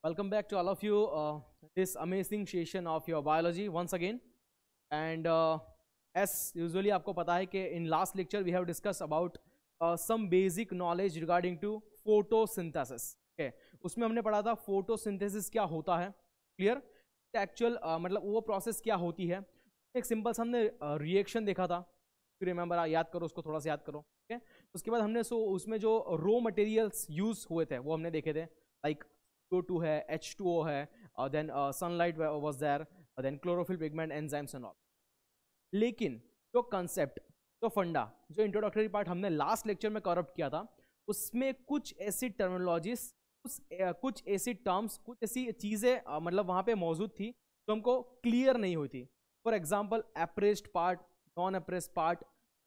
Welcome back to all of you. This amazing session of your biology once again. And as usually आपको पता है कि in last lecture we have discussed about some basic knowledge regarding to photosynthesis. Okay, उसमें हमने पढ़ा था photosynthesis क्या होता है, clear? एक्चुअल मतलब वो प्रोसेस क्या होती है. एक सिंपल सा हमने रिएक्शन देखा था. रिमेंबर, याद करो उसको, थोड़ा सा याद करो. ओके, उसके बाद हमने उसमें जो रॉ मटेरियल्स यूज हुए थे वो हमने देखे थे. लाइक CO2 है, H2O है, then sunlight was there, then chlorophyll pigment, enzymes and all. लेकिन जो कंसेप्ट, जो फंडा, जो इंट्रोडक्टरी पार्ट हमने लास्ट लेक्चर में कवर अप किया था, उसमें कुछ ऐसी टर्मिनोलॉजीज, कुछ ऐसी टर्म्स, कुछ ऐसी चीजें मतलब वहां पे मौजूद थी जो हमको क्लियर नहीं हुई थी. For example appressed part, non appressed part,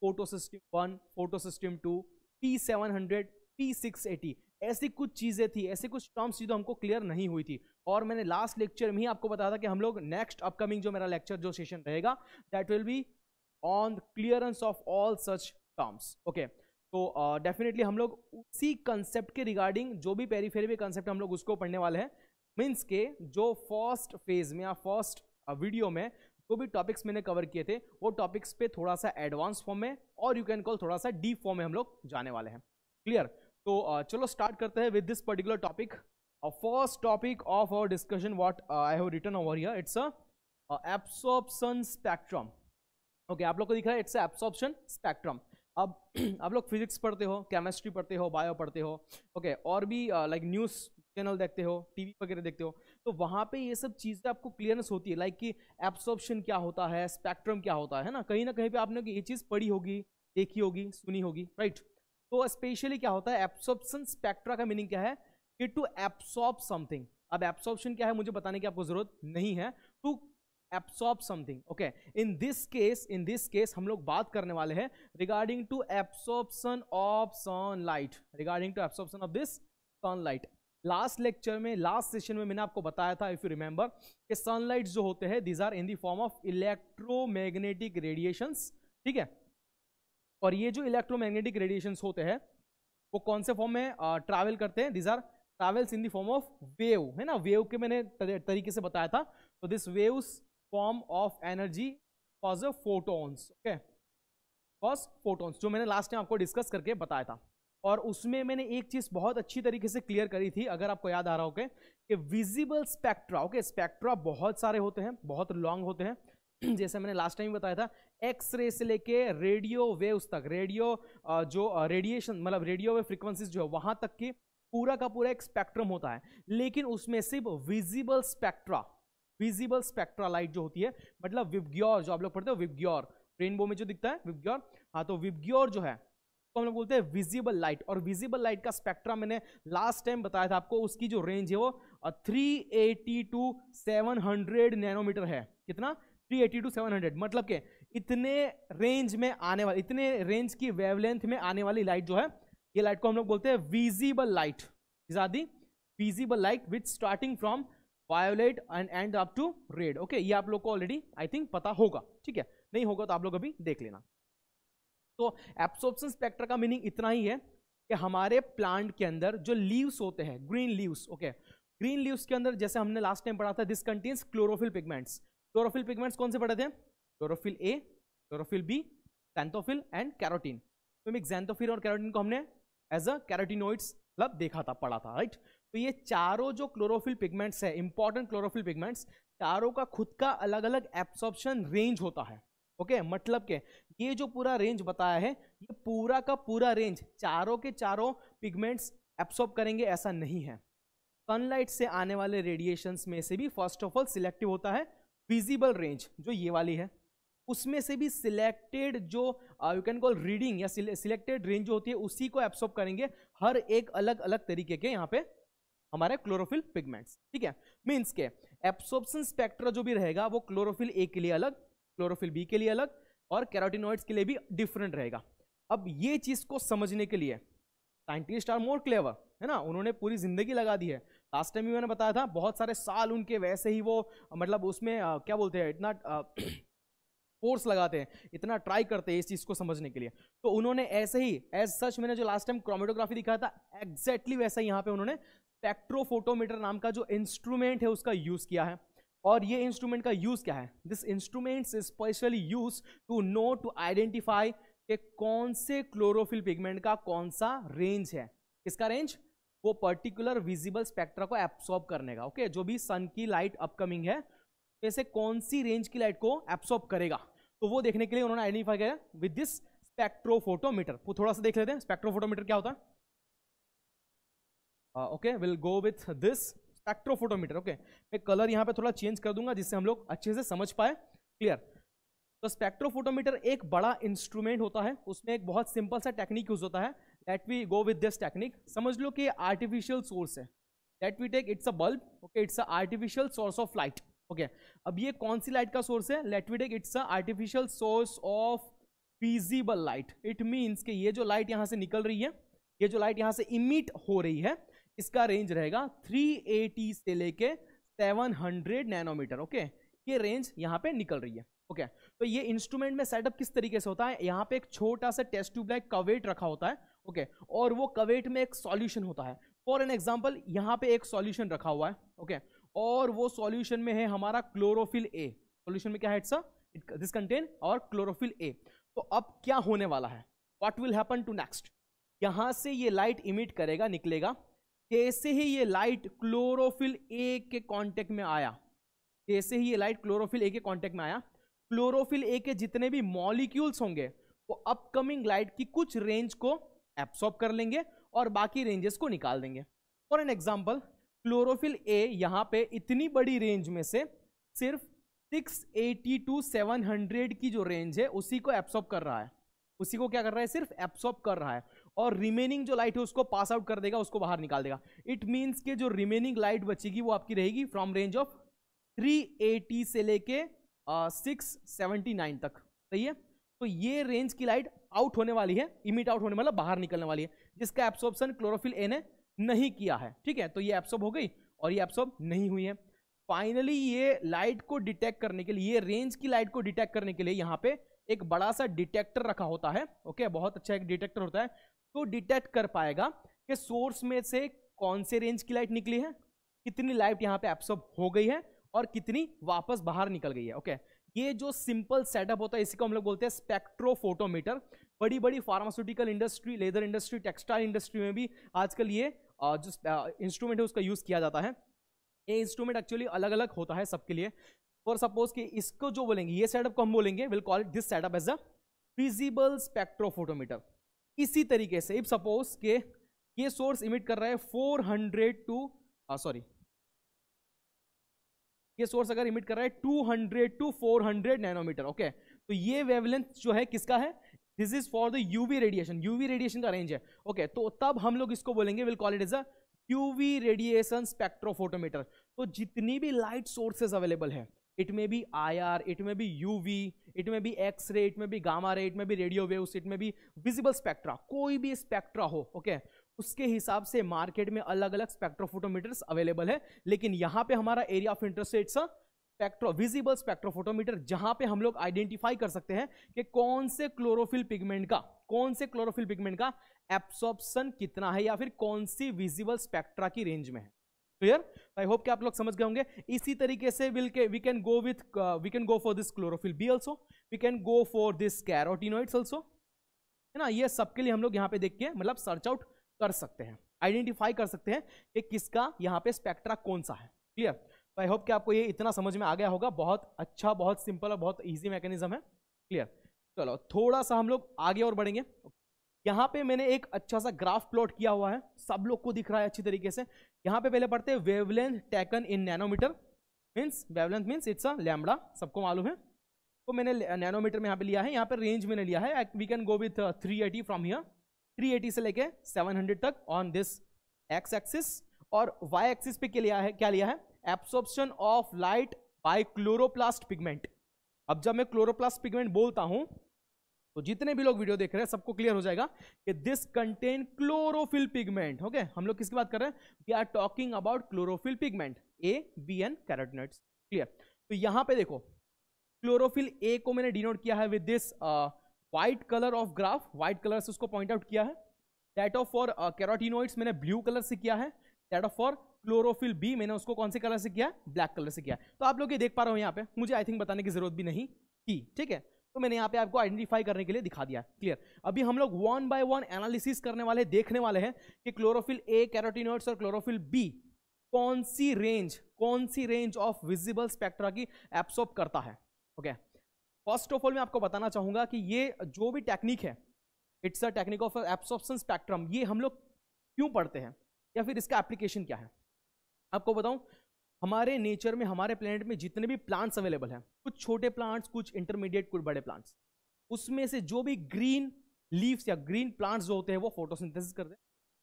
photo system 1, photo system 2, P700, P680, ऐसी कुछ चीजें थी, ऐसी कुछ टर्म्स थी जो हमको क्लियर नहीं हुई थी. और मैंने लास्ट लेक्चर में ही आपको बताया था कि हम लोग नेक्स्ट अपकमिंग जो मेरा लेक्चर, जो सेशन रहेगा, that will be on clearance of all such terms. Okay, तो डेफिनेटली हम लोग उसी कंसेप्ट के रिगार्डिंग जो भी पेरीफेरी कंसेप्ट हम लोग उसको पढ़ने वाले हैं. मीन्स के जो फर्स्ट फेज में या फर्स्ट वीडियो में जो भी टॉपिक्स मैंने कवर किए थे, वो टॉपिक्स पे थोड़ा सा एडवांस फॉर्म में और यू कैन कॉल थोड़ा सा डीप फॉर्म में हम लोग जाने वाले हैं. क्लियर? तो चलो स्टार्ट करते हैं with this particular topic. First topic of our discussion what I have written over here, it's absorption spectrum. Okay, आप लोग को दिख रहा है, इट्स एब्सॉर्प्शन स्पेक्ट्रम. अब आप लोग फिजिक्स पढ़ते हो, केमिस्ट्री पढ़ते हो, बायो पढ़ते हो, ओके, और भी लाइक न्यूज़ चैनल देखते हो, टीवी वगैरह देखते हो, तो वहाँ पे ये सब चीज़ें आपको क्लियरनेस होती है, लाइक कि एब्सॉर्प्शन क्या होता है, स्पेक्ट्रम क्या होता है ना कहीं पे आपने ये चीज़ पढ़ी होगी, देखी होगी, सुनी होगी, राइट? तो स्पेशली क्या होता है एब्सॉर्प्शन स्पेक्ट्रा का मीनिंग क्या है कि टू एब्सॉर्ब समथिंग. अब एब्सॉर्प्शन क्या है मुझे बताने की आपको जरूरत नहीं है. To absorb something. Okay, in this case हम लोग बात करने वाले हैं regarding to absorption of sunlight, regarding to absorption of this sunlight. Last lecture में, लास्ट सेशन में मैंने आपको बताया था, इफ यू रिमेंबर, कि सनलाइट जो होते हैं these are in the form of electromagnetic radiations. ठीक है, और ये जो इलेक्ट्रोमैग्नेटिक रेडिएशंस होते हैं वो कौन से फॉर्म में ट्रैवल करते हैं? These are travels in the form of wave, है ना. वेव के मैंने तरीके से बताया था. तो this waves form of energy cause photons. Okay, cause photons, जो मैंने लास्ट टाइम आपको डिस्कस करके बताया था. और उसमें मैंने एक चीज बहुत अच्छी तरीके से क्लियर करी थी, अगर आपको याद आ रहा हो कि विजिबल स्पेक्ट्रा. ओके, स्पेक्ट्रा बहुत सारे होते हैं, बहुत लॉन्ग होते हैं. जैसे मैंने लास्ट टाइम बताया था, एक्स रे से लेके रेडियो वेव्स तक, रेडियो जो रेडिएशन मतलब रेडियो वेव फ्रीक्वेंसीज जो है वहां तक की पूरा का पूरा एक स्पेक्ट्रम होता है. लेकिन उसमें सिर्फ विजिबल स्पेक्ट्रा लाइट जो होती है, मतलब विबग्योर, जो आप लोग पढ़ते हो विबग्योर, रेनबो में जो दिखता है विबग्योर, हाँ, तो विबग्योर जो है तो हम लोग बोलते हैं विजिबल लाइट. और विजिबल लाइट का स्पेक्ट्रा मैंने लास्ट टाइम बताया था आपको, उसकी जो रेंज है वो 380 to 700 नैनोमीटर है. कितना? 380 to 700, मतलब के इतने रेंज में आने वाली, इतने रेंज की वेवलेंथ में आने वाली लाइट जो है, ये लाइट को हम लोग बोलते हैं visible light. Is are the visible light which starting from violet and and up to red. Okay, ये आप लोग को ऑलरेडी आई थिंक पता होगा. ठीक है, नहीं होगा तो आप लोग अभी देख लेना. तो एब्सॉर्प्शन स्पेक्ट्रा का मीनिंग इतना ही है कि हमारे प्लांट के अंदर जो लीव्स होते हैं, green leaves, okay, green leaves के अंदर जैसे हमने लास्ट टाइम पढ़ा था, this contains chlorophyll pigments. Chlorophyll pigments कौन से पढ़े थे? Chlorophyll A, chlorophyll B, xanthophyll and carotene. तो xanthophyll और कैरोटीन को हमने एज अ कैरोटिनोइड्स मतलब देखा था, पढ़ा था, राइट? तो ये चारों जो क्लोरोफिल पिगमेंट्स है, इंपॉर्टेंट क्लोरोफिल पिगमेंट्स, चारों का खुद का अलग अलग एब्सॉर्प्शन रेंज होता है. ओके, मतलब के ये जो पूरा रेंज बताया है, ये पूरा का पूरा रेंज चारों के चारों पिगमेंट्स एब्सॉर्ब करेंगे ऐसा नहीं है. सनलाइट से आने वाले रेडिएशंस में से भी फर्स्ट ऑफ ऑल सिलेक्टिव होता है विजिबल रेंज, जो ये वाली है. उसमें से भी सिलेक्टेड जो यू कैन कॉल रीडिंग या सिलेक्टेड रेंज जो होती है उसी को एब्सॉर्ब करेंगे हर एक अलग अलग तरीके के यहाँ पे हमारे क्लोरोफिल पिगमेंट्स. ठीक है, मींस के एब्सॉर्प्शन स्पेक्ट्रा जो भी रहेगा वो क्लोरोफिल ए के लिए अलग, क्लोरोफिल बी के लिए अलग, और कैरोटिनॉइड्स के लिए भी डिफरेंट रहेगा. अब ये चीज को समझने के लिए साइंटिस्ट आर मोर क्लेवर, है ना, उन्होंने पूरी जिंदगी लगा दी है. लास्ट टाइम भी मैंने बताया था, बहुत सारे साल उनके वैसे ही वो मतलब उसमें क्या बोलते हैं, इतना फोर्स लगाते हैं, इतना ट्राई करते हैं इस चीज को समझने के लिए. तो उन्होंने ऐसे ही एज सच, मैंने जो लास्ट टाइम क्रोमेटोग्राफी दिखाया था एग्जैक्टली वैसा ही यहाँ पे उन्होंने स्पेक्ट्रोफोटोमीटर नाम का जो इंस्ट्रूमेंट है उसका यूज किया है। और ये इंस्ट्रूमेंट का यूज क्या है? This instrument is specially use to know to identify कि कौन से क्लोरोफिल पिगमेंट का कौन सा रेंज है। किसका रेंज? वो पर्टिकुलर विजिबल स्पेक्ट्रा को एब्सॉर्ब करने का। ओके, जो भी सन की लाइट अपकमिंग है वैसे कौन सी रेंज की लाइट को एब्सॉर्ब करेगा, तो वो देखने के लिए उन्होंने आइडेंटिफाई किया विद दिस स्पेक्ट्रोफोटोमीटर। वो थोड़ा सा देख लेते हैं स्पेक्ट्रोफोटोमीटर क्या होता है। Okay, will go with this spectrophotometer. Okay, मैं कलर यहाँ पे थोड़ा चेंज कर दूंगा जिससे हम लोग अच्छे से समझ पाए। क्लियर? तो स्पेक्ट्रोफोटोमीटर एक बड़ा इंस्ट्रूमेंट होता है, उसमें एक बहुत सिंपल सा टेक्निक यूज होता है। Let we go with this technique. समझ लो कि आर्टिफिशियल सोर्स है। Let we take it's a bulb. Okay, it's a artificial source of light. Okay, अब ये कौन सी लाइट का सोर्स है? Let we take it's a artificial source of visible light. It means कि ये जो लाइट यहां से निकल रही है, ये जो लाइट यहां से इमिट हो रही है, इसका रेंज रहेगा 380 से लेके 700 नैनोमीटर। ओके, ये रेंज यहां पे निकल रही है। ओके, तो ये इंस्ट्रूमेंट में सेटअप किस तरीके से होता है? यहाँ पे एक छोटा सा टेस्ट ट्यूब लाइक कवेट रखा होता है। ओके, और वो कवेट में एक सॉल्यूशन होता है। फॉर एन एग्जांपल, यहाँ पे एक सॉल्यूशन रखा हुआ है। ओके, और वो सॉल्यूशन में है हमारा क्लोरोफिल ए। सॉल्यूशन में क्या है? दिस कंटेन और क्लोरोफिल ए। तो अब क्या होने वाला है? What will happen to next? यहां से ये लाइट इमिट करेगा, निकलेगा। जैसे ही ये लाइट क्लोरोफिल ए के कांटेक्ट में आया, जैसे ही ये लाइट क्लोरोफिल ए के कांटेक्ट में आया, क्लोरोफिल ए के जितने भी मॉलिक्यूल्स होंगे वो अपकमिंग लाइट की कुछ रेंज को एब्सॉर्ब कर लेंगे और बाकी रेंजेस को निकाल देंगे। For an example, chlorophyll A यहां पे इतनी बड़ी रेंज में से सिर्फ 680 टू 700 की जो रेंज है उसी को एब्सॉर्ब कर रहा है। उसी को क्या कर रहा है? सिर्फ एब्सॉर्ब कर रहा है, और रिमेनिंग जो लाइट है उसको पास आउट कर देगा, उसको बाहर निकाल देगा। इट मींस कि जो रिमेनिंग लाइट बचेगी वो आपकी रहेगी फ्रॉम रेंज ऑफ 380 से लेके 679 तक। सही है? तो ये रेंज की लाइट आउट होने वाली है, इमिट आउट होने मतलब बाहर निकलने वाली है, जिसका एब्सॉर्प्शन क्लोरोफिल ए ने नहीं किया है। ठीक है, तो ये एब्सॉर्ब हो गई और ये एब्सॉर्ब नहीं हुई है। फाइनली ये लाइट को डिटेक्ट करने के लिए, ये रेंज की लाइट को डिटेक्ट करने के लिए यहाँ पे एक बड़ा सा डिटेक्टर रखा होता है। ओके, बहुत अच्छा एक डिटेक्टर होता है, तो डिटेक्ट कर पाएगा कि सोर्स में से कौन से रेंज की लाइट निकली है, कितनी लाइट यहाँ पे एब्सॉर्ब हो गई है और कितनी वापस बाहर निकल गई है। ओके, ये जो सिंपल सेटअप होता है इसी को हम लोग बोलते हैं स्पेक्ट्रोफोटोमीटर। बड़ी बड़ी pharmaceutical industry, leather industry, textile industry में भी आजकल ये जो इंस्ट्रूमेंट है उसका यूज किया जाता है। ये इंस्ट्रूमेंट एक्चुअली अलग अलग होता है सबके लिए। फॉर सपोज कि इसको जो बोलेंगे, ये सेटअप को हम बोलेंगे, will call it this setup as a visible spectrophotometer. इसी तरीके से इफ सपोज के ये सोर्स इमिट कर रहा है 400 टू ये सोर्स अगर इमिट कर रहा है 200 टू 400 नैनोमीटर। ओके, तो ये वेवलेंथ जो है किसका है? This is for the UV radiation. UV radiation का रेंज है। ओके, तो तब हम लोग इसको बोलेंगे, will call it as a UV radiation spectrophotometer. तो जितनी भी लाइट सोर्सेज अवेलेबल है, it may be IR, it may be UV, it may be x-ray, it may be gamma ray, it may be radio waves, it may be visible spectra, कोई भी spectra हो, okay, उसके हिसाब से market में अलग अलग स्पेक्ट्रोफोटोमीटर्स अवेलेबल है। लेकिन यहां पे हमारा area of interest it's visible spectrophotometer, जहां पे हम लोग आइडेंटिफाई कर सकते हैं कि कौन से क्लोरोफिल पिगमेंट का एब्सॉर्प्शन कितना है या फिर कौन सी विजिबल स्पेक्ट्रा की रेंज में है। क्लियर? आई होप कि आप लोग समझ गए होंगे। इसी तरीके से we can go for this chlorophyll B also, we can go for this carotenoids also, है ना। ये सबके लिए हम लोग यहाँ पे देख के मतलब सर्च आउट कर सकते हैं, आइडेंटिफाई कर सकते हैं कि किसका यहाँ पे स्पेक्ट्रा कौन सा है। क्लियर? तो आई होप कि आपको ये इतना समझ में आ गया होगा। बहुत अच्छा, बहुत सिंपल और बहुत ईजी मैकेनिज्म है। क्लियर? चलो थोड़ा सा हम लोग आगे और बढ़ेंगे। यहाँ पे मैंने एक अच्छा सा ग्राफ प्लॉट किया हुआ है, सब लोग को दिख रहा है अच्छी तरीके से। यहाँ पे पहले पढ़ते हैं wavelength taken in nanometer, means wavelength means it's a lambda, सबको मालूम है। तो मैंने नैनोमीटर में यहाँ पे लिया है, यहाँ पे रेंज मैंने लिया है, we can go with 380 from here, 380 से लेके 700 तक ऑन दिस एक्स एक्सिस, और वाई एक्सिस पे क्या लिया है absorption of light by chloroplast pigment. अब जब मैं क्लोरोप्लास्ट पिगमेंट बोलता हूं तो जितने भी लोग वीडियो देख रहे हैं सबको क्लियर हो जाएगा कि this contain chlorophyll pigment. Okay, हम लोग किसकी बात कर रहे हैं? We are talking about chlorophyll pigment A, B and carotenoids. Clear? तो यहां पे देखो क्लोरोफिल A को मैंने डिनोट किया है with this white colour of graph, white colour से उसको पॉइंट आउट किया है। दैट ऑफ फॉर कैरोटीनॉइड्स मैंने ब्लू कलर से किया है, that of for chlorophyll B मैंने उसको कौन से कलर से किया, ब्लैक कलर से किया। तो आप लोग ये देख पा रहे हो यहाँ पे, मुझे आई थिंक बताने की जरूरत भी नहीं की, ठीक है। तो मैंने यहाँ पे आपको आइडेंटिफाई करने के लिए दिखा दिया, क्लियर। अभी हम लोग वन बाय वन एनालिसिस करने वाले, देखने वाले हैं कि क्लोरोफिल ए, कैरोटीनॉइड्स और क्लोरोफिल बी कौन सी रेंज ऑफ विजिबल स्पेक्ट्रा की एब्सॉर्ब करता है। ओके, फर्स्ट ऑफ ऑल मैं आपको बताना चाहूंगा कि ये जो भी टेक्निक है, it's a technique of absorption spectrum. ये हम लोग क्यों पढ़ते हैं या फिर इसका एप्लीकेशन क्या है, आपको बताऊं। हमारे नेचर में, हमारे प्लेनेट में जितने भी प्लांट्स अवेलेबल हैं, कुछ छोटे प्लांट्स, कुछ इंटरमीडिएट, कुछ बड़े प्लांट्स, उसमें से जो भी ग्रीन लीव्स या ग्रीन प्लांट्स जो होते हैं वो फोटोसिंथेसिस करते हैं।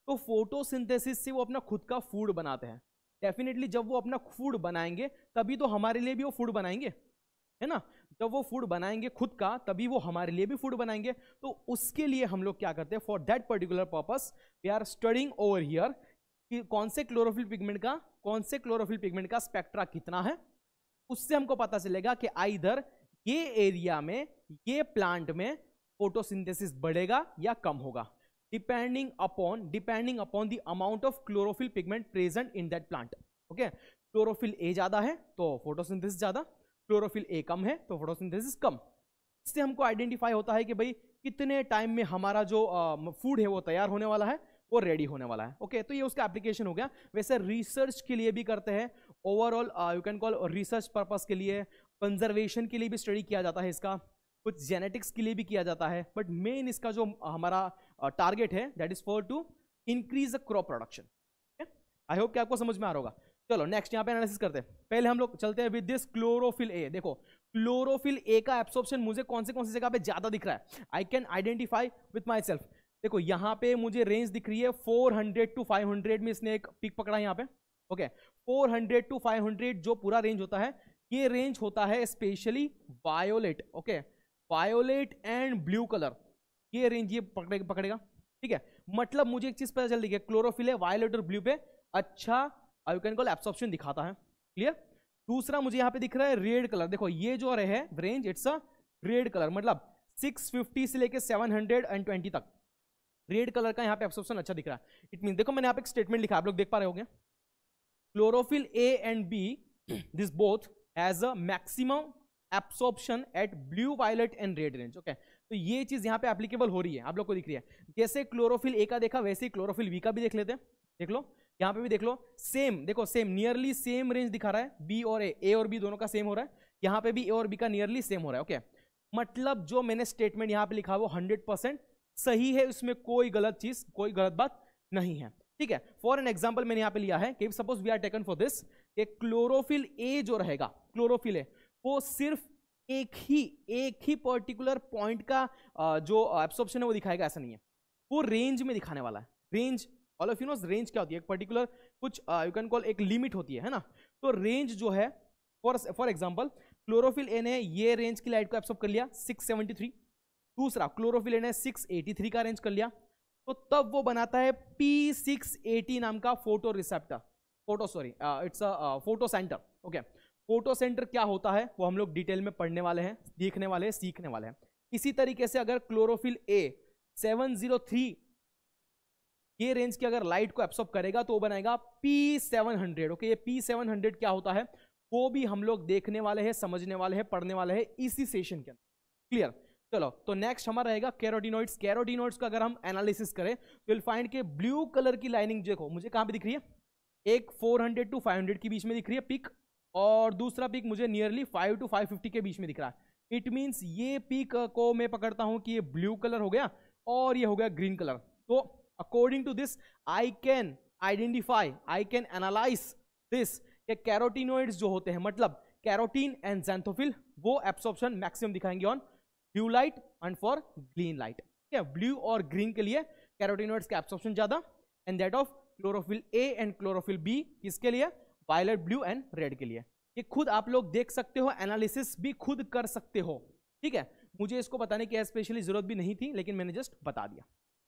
तो फोटोसिंथेसिस से वो अपना खुद का फूड बनाते हैं। डेफिनेटली जब वो अपना फूड बनाएंगे तभी तो हमारे लिए भी वो फूड बनाएंगे, है ना। जब वो फूड बनाएंगे खुद का, तभी वो हमारे लिए भी फूड बनाएंगे। तो उसके लिए हम लोग क्या करते हैं, for that particular purpose we are studying over here कि कौन से क्लोरोफिल पिगमेंट का स्पेक्ट्रा कितना है। उससे हमको पता चलेगा कि आइदर ये एरिया में, ये प्लांट में फोटोसिंथेसिस बढ़ेगा या कम होगा, depending upon the amount of chlorophyll pigment present in that plant. Okay, chlorophyll A ज्यादा है तो फोटोसिंथेसिस ज्यादा, क्लोरोफिल ए कम है तो फोटोसिंथेसिस कम। इससे हमको आइडेंटिफाई होता है कि भाई कितने टाइम में हमारा जो फूड है वो तैयार होने वाला है, वो रेडी होने वाला है। ओके, तो ये उसका एप्लीकेशन हो गया। वैसे रिसर्च के लिए भी करते हैं, overall you can call research purpose के लिए, कंजर्वेशन के लिए भी स्टडी किया जाता है इसका, कुछ जेनेटिक्स के लिए भी किया जाता है। बट मेन इसका जो हमारा टारगेट है that is for to increase the crop production. I hope कि आपको समझ में आ रहा होगा। चलो नेक्स्ट यहाँ पे एनालिसिस करते हैं। पहले हम लोग चलते हैं विद दिस क्लोरोफिल ए। देखो क्लोरोफिल ए का एब्सॉर्प्शन मुझे कौन सी जगह पे ज्यादा दिख रहा है, आई can identify with my self. देखो यहाँ पे मुझे रेंज दिख रही है 400 to 500 में, इसने एक पिक पकड़ा है यहाँ पे। ओके, 400 to 500 जो पूरा रेंज होता है, ये रेंज होता है specially violet. Okay, violet and blue colour, ये रेंज ये पकड़ेगा, ठीक है। मतलब मुझे एक चीज पता चल रही है, क्लोरोफिल है वायोलेट और ब्लू पे अच्छा यू कैन कॉल एब्सॉर्प्शन दिखाता है, क्लियर। दूसरा मुझे यहाँ पे दिख रहा है रेड कलर। देखो ये जो है range, it's a red colour, मतलब 650 से लेके 720 तक रेड कलर का यहाँ पे एब्सॉर्प्शन अच्छा दिख रहा है। इट मीन, देखो मैंने यहाँ पे एक स्टेटमेंट लिखा, आप लोग देख पा रहे होंगे, chlorophyll A and B this both has a maximum absorption at blue, violet and red range. Okay, तो ये चीज यहाँ पे एप्लीकेबल हो रही है, आप लोग को दिख रही है। जैसे क्लोरोफिल ए का देखा, वैसे ही क्लोरोफिल बी का भी देख लेते हैं। देख लो यहाँ पे भी देख लो, सेम, देखो सेम, नियरली सेम रेंज दिखा रहा है। बी और ए और बी दोनों का सेम हो रहा है, यहाँ पे भी ए और बी का नियरली सेम हो रहा है। ओके, मतलब जो मैंने स्टेटमेंट यहाँ पे लिखा है वो 100% सही है, इसमें कोई गलत चीज, कोई गलत बात नहीं है, ठीक है। फॉर एन एग्जाम्पल मैंने यहाँ पे लिया है कि suppose we are taken for this, chlorophyll A जो रहेगा, क्लोरोफिल ए वो सिर्फ एक ही पर्टिकुलर पॉइंट का जो एब्सॉर्प्शन है वो दिखाएगा, ऐसा नहीं है, वो रेंज में दिखाने वाला है। Range, all of you know range क्या होती है, एक पर्टिकुलर कुछ यू कैन कॉल एक लिमिट होती है ना। तो रेंज जो है, फॉर एग्जांपल क्लोरोफिल ए ने ये रेंज की लाइट को एब्सॉर्ब कर लिया 673, दूसरा क्लोरोफिल ए ने 683 का रेंज कर लिया, तो तब वो बनाता है P680 नाम का photo receptor, it's a photo centre. Okay, photo centre क्या होता है वो हम लोग डिटेल में पढ़ने वाले हैं, देखने वाले हैं, सीखने वाले हैं। इसी तरीके से अगर क्लोरोफिल ए 703 ये रेंज की अगर लाइट को एब्सॉर्ब करेगा तो वो बनाएगा P700। ओके, ये P700 क्या होता है वो भी हम लोग देखने वाले हैं, समझने वाले हैं, पढ़ने वाले हैं इसी सेशन के अंदर, क्लियर। चलो, तो नेक्स्ट हमारा रहेगा कैरोटीनॉइड्स। कैरोटीनॉइड्स का अगर हम एनालिसिस करें तो विल फाइंड के ब्लू कलर की लाइनिंग देखो मुझे कहां पे दिख रही है, एक 400 to 500 के बीच में दिख रही है पिक, और दूसरा पिक मुझे नियरली 5 to 550 के बीच में दिख रहा है। इट मीन्स ये पिक को मैं पकड़ता हूं कि ये ब्लू कलर हो गया और ये हो गया ग्रीन कलर। तो according to this I can identify, I can analyse this कि कैरोटीनॉइड्स जो होते हैं, मतलब कैरोटीन एंड ज़ैंथोफिल, वो एब्सॉर्प्शन मैक्सिमम दिखाएंगे on blue light and for green light. ठीक है, ब्लू और ग्रीन के लिए कैरोटीनॉइड्स का एब्सॉर्प्शन ज्यादा, and that of chlorophyll A and chlorophyll B किसके लिए, वायलेट, ब्लू एंड रेड के लिए। ये खुद आप लोग देख सकते हो, एनालिसिस भी खुद कर सकते हो, ठीक है। मुझे इसको बताने की स्पेशली जरूरत भी नहीं थी, लेकिन मैंने जस्ट बता दिया।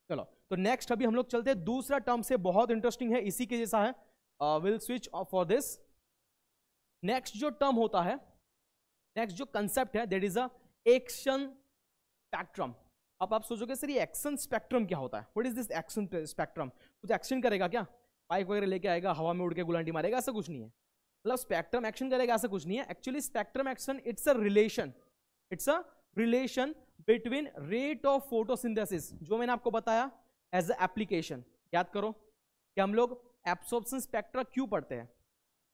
चलो, तो नेक्स्ट अभी हम लोग चलते हैं दूसरा टर्म से, बहुत इंटरेस्टिंग है, इसी के जैसा है। Will switch for this. Next जो टर्म होता है, नेक्स्ट जो कंसेप्ट है, that is a action spectrum. अब आप सोचोगे सर ये एक्शन स्पेक्ट्रम क्या होता है, what is this action spectrum, कुछ एक्शन करेगा क्या? स्पाइक वगैरह लेके आएगा, हवा में उड़ के गुलांटी मारेगा, ऐसा कुछ नहीं है। मतलब स्पेक्ट्रम एक्शन करेगा ऐसा कुछ नहीं है। Actually spectrum action it's a relation between rate of photosynthesis, जो मैंने आपको बताया एज अ एप्लीकेशन। याद करो कि हम लोग एब्सॉर्प्शन स्पेक्ट्रा क्यों पढ़ते हैं,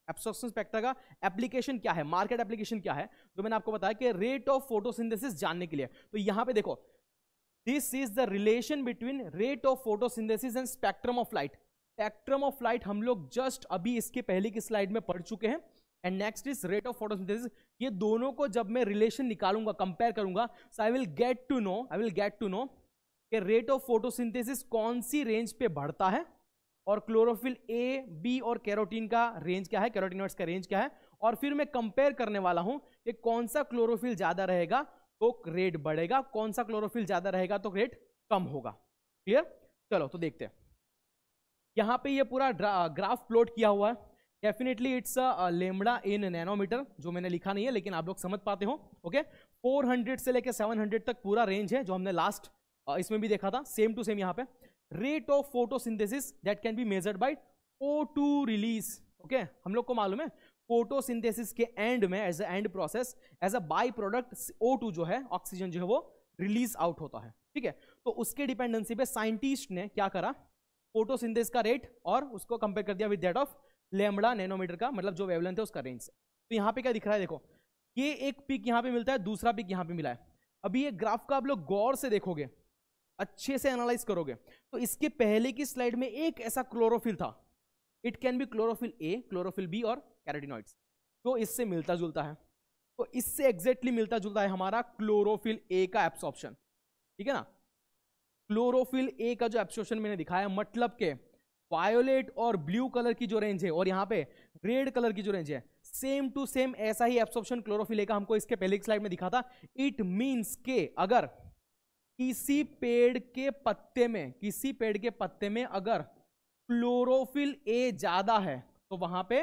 एब्सॉर्प्शन स्पेक्ट्रा का एप्लीकेशन क्या है, मार्केट एप्लीकेशन क्या है, जो मैंने आपको बताया कि रेट ऑफ फोटोसिंथेसिस जानने के लिए। तो यहां पे देखो, this is the relation between rate of photosynthesis and spectrum of light. Spectrum of light हम लोग जस्ट अभी इसके पहले की स्लाइड में पढ़ चुके हैं। And next is rate of photosynthesis. ये दोनों को जब मैं रिलेशन निकालूंगा, कंपेयर करूंगा, so I will get to know कि रेट ऑफ फोटोसिंथेसिस कौन सी रेंज पे बढ़ता है, और क्लोरोफिल ए, बी और कैरोटीन का रेंज क्या है, कैरोटीनॉइड्स का रेंज क्या है। और फिर मैं कंपेयर करने वाला हूं कि कौन सा क्लोरोफिल ज्यादा रहेगा तो रेट बढ़ेगा, कौन सा क्लोरोफिल ज्यादा रहेगा तो रेट कम होगा। क्लियर? चलो तो देखते हैं। यहां पे ये पूरा ग्राफ प्लॉट किया हुआ है। Definitely it's lambda in nanometer, जो मैंने लिखा नहीं है लेकिन आप लोग समझ पाते हो। ओके, 400 से लेके 700 तक पूरा रेंज है, जो हमने लास्ट इसमें भी देखा था, सेम टू सेम यहाँ पे। Rate of photosynthesis that can be measured by O2 release. Okay, हम लोग को मालूम है फोटोसिंथेसिस के एंड में, as a end process, as a by product O2 जो है, ऑक्सीजन जो है वो रिलीज आउट होता है। ठीक है, तो उसके डिपेंडेंसी पे साइंटिस्ट ने क्या करा, फोटोसिंथेसिस का रेट और उसको कंपेयर कर दिया with that of lambda nanometer का, मतलब जो वेवलेंथ है उसका रेंज। तो यहाँ पे क्या दिख रहा है, देखो ये एक पिक यहाँ पे मिलता है, दूसरा पिक यहाँ पे मिला है। अभी ये ग्राफ का आप लोग गौर से देखोगे, अच्छे से एनालाइज करोगे, तो इसके पहले की स्लाइड में एक ऐसा क्लोरोफिल था। It can be chlorophyll A, chlorophyll B और कैरोटीनॉइड्स, तो इससे मिलता जुलता है। तो इससे एग्जैक्टली मिलता जुलता है हमारा क्लोरोफिल ए का एब्सॉर्प्शन। ठीक है ना, क्लोरोफिल ए का जो एब्सॉर्प्शन मैंने दिखाया, मतलब के वायोलेट और ब्लू कलर की जो रेंज है और यहाँ पे रेड कलर की जो रेंज है, सेम टू सेम ऐसा ही एब्सॉर्प्शन क्लोरोफिल ए का हमको इसके पहले की स्लाइड में दिखा था। इट मींस के अगर किसी पेड़ के पत्ते में अगर क्लोरोफिल ए ज्यादा है, तो वहां पे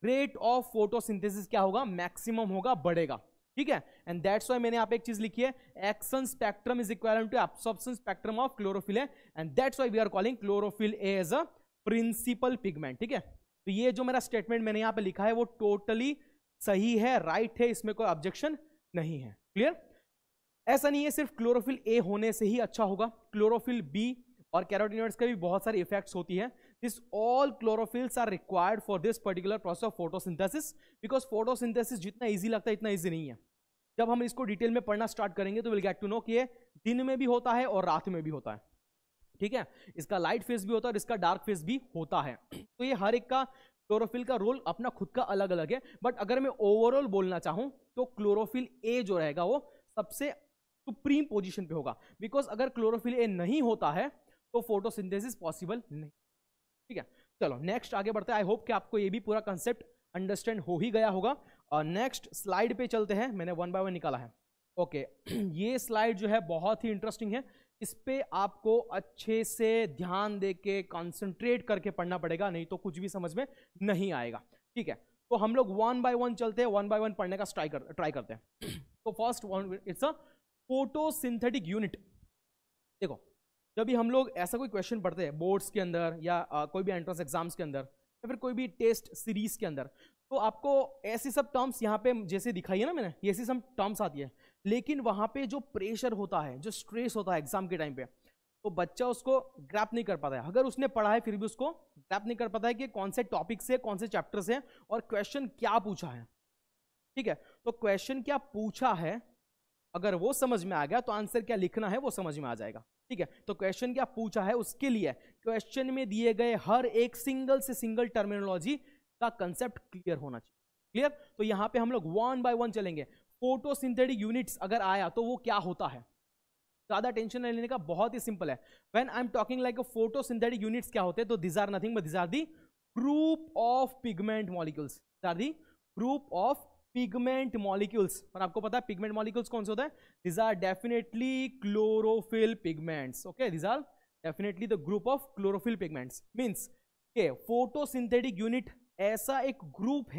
रेट ऑफ फोटोसिंथेसिस क्या होगा, मैक्सिमम होगा, बढ़ेगा। ठीक है, एंड दैट्स व्हाई मैंने यहाँ पे एक चीज लिखी है, action spectrum is equivalent to absorption spectrum of chlorophyll A, and that's why we are calling chlorophyll A as a principal pigment. ठीक है, तो ये जो मेरा स्टेटमेंट मैंने यहाँ पे लिखा है वो टोटली सही है, राइट है, इसमें कोई ऑब्जेक्शन नहीं है। क्लियर? ऐसा नहीं है सिर्फ क्लोरोफिल ए होने से ही अच्छा होगा, क्लोरोफिल बी और कैरोटीनॉइड्स का भी बहुत सारी इफेक्ट्स होती है। This all chlorophylls are required for this particular process of photosynthesis, because photosynthesis जितना इजी लगता है इतना इजी नहीं है। जब हम इसको डिटेल में पढ़ना स्टार्ट करेंगे तो विल गेट टू नो कि ये दिन में भी होता है और रात में भी होता है। ठीक है, इसका लाइट फेज भी होता है और इसका डार्क फेज भी होता है। तो ये हर एक का क्लोरोफिल का रोल अपना खुद का अलग अलग है, बट अगर मैं ओवरऑल बोलना चाहूं तो क्लोरोफिल ए जो रहेगा वो सबसे सुप्रीम पोजीशन पे होगा, बिकॉज अगर क्लोरोफिल ए नहीं होता है तो फोटोसिंथेसिस पॉसिबल नहीं। ठीक है, चलो नेक्स्ट आगे बढ़ते हैं। आई होप कि आपको ये भी पूरा कंसेप्ट अंडरस्टैंड हो ही गया होगा। और नेक्स्ट स्लाइड पे चलते हैं, मैंने वन बाय वन निकाला है। ओके, ये स्लाइड जो है बहुत ही इंटरेस्टिंग है, इस पे आपको अच्छे से ध्यान दे के कंसंट्रेट करके पढ़ना पड़ेगा, नहीं तो कुछ भी समझ में नहीं आएगा। ठीक है, तो हम लोग वन बाय वन चलते हैं, वन बाय वन पढ़ने का ट्राई करते हैं। तो first one, it's a photosynthetic unit. देखो, जब भी हम लोग ऐसा कोई क्वेश्चन पढ़ते हैं बोर्ड्स के अंदर या कोई भी एंट्रेंस एग्जाम्स के अंदर या फिर कोई भी टेस्ट सीरीज के अंदर, तो आपको ऐसी सब टर्म्स यहाँ पे जैसे दिखाई है ना मैंने, ये ऐसी सब टर्म्स आती है, लेकिन वहाँ पे जो प्रेशर होता है, जो स्ट्रेस होता है एग्जाम के टाइम पे, तो बच्चा उसको ग्रैप नहीं कर पाता है। अगर उसने पढ़ा है फिर भी उसको ग्रैप नहीं कर पाता है कि कौन से टॉपिक से, कौन से चैप्टर से और क्वेश्चन क्या पूछा है। ठीक है, तो क्वेश्चन क्या पूछा है अगर वो समझ में आ गया तो आंसर क्या लिखना है वो समझ में आ जाएगा। ठीक है, तो क्वेश्चन क्या पूछा है उसके लिए क्वेश्चन में दिए गए हर एक सिंगल से सिंगल टर्मिनोलॉजी का कंसेप्ट क्लियर होना चाहिए। क्लियर? तो यहां पे हम लोग वन बाय वन चलेंगे। फोटोसिंथेटिक यूनिट्स अगर आया तो वो क्या होता है, ज्यादा टेंशन नहीं लेने का, बहुत ही सिंपल है। When I am talking like a photosynthetic units क्या होते हैं, तो this are nothing but this are the group of pigment molecules, this are the group of pigment molecules. और आपको पता है पिगमेंट मॉलिक्यूल्स कौन से होते हैं, this are definitely chlorophyll pigments. Okay, this are definitely the group of chlorophyll pigments. Means के photosynthetic unit ऐसा एक ग्रुप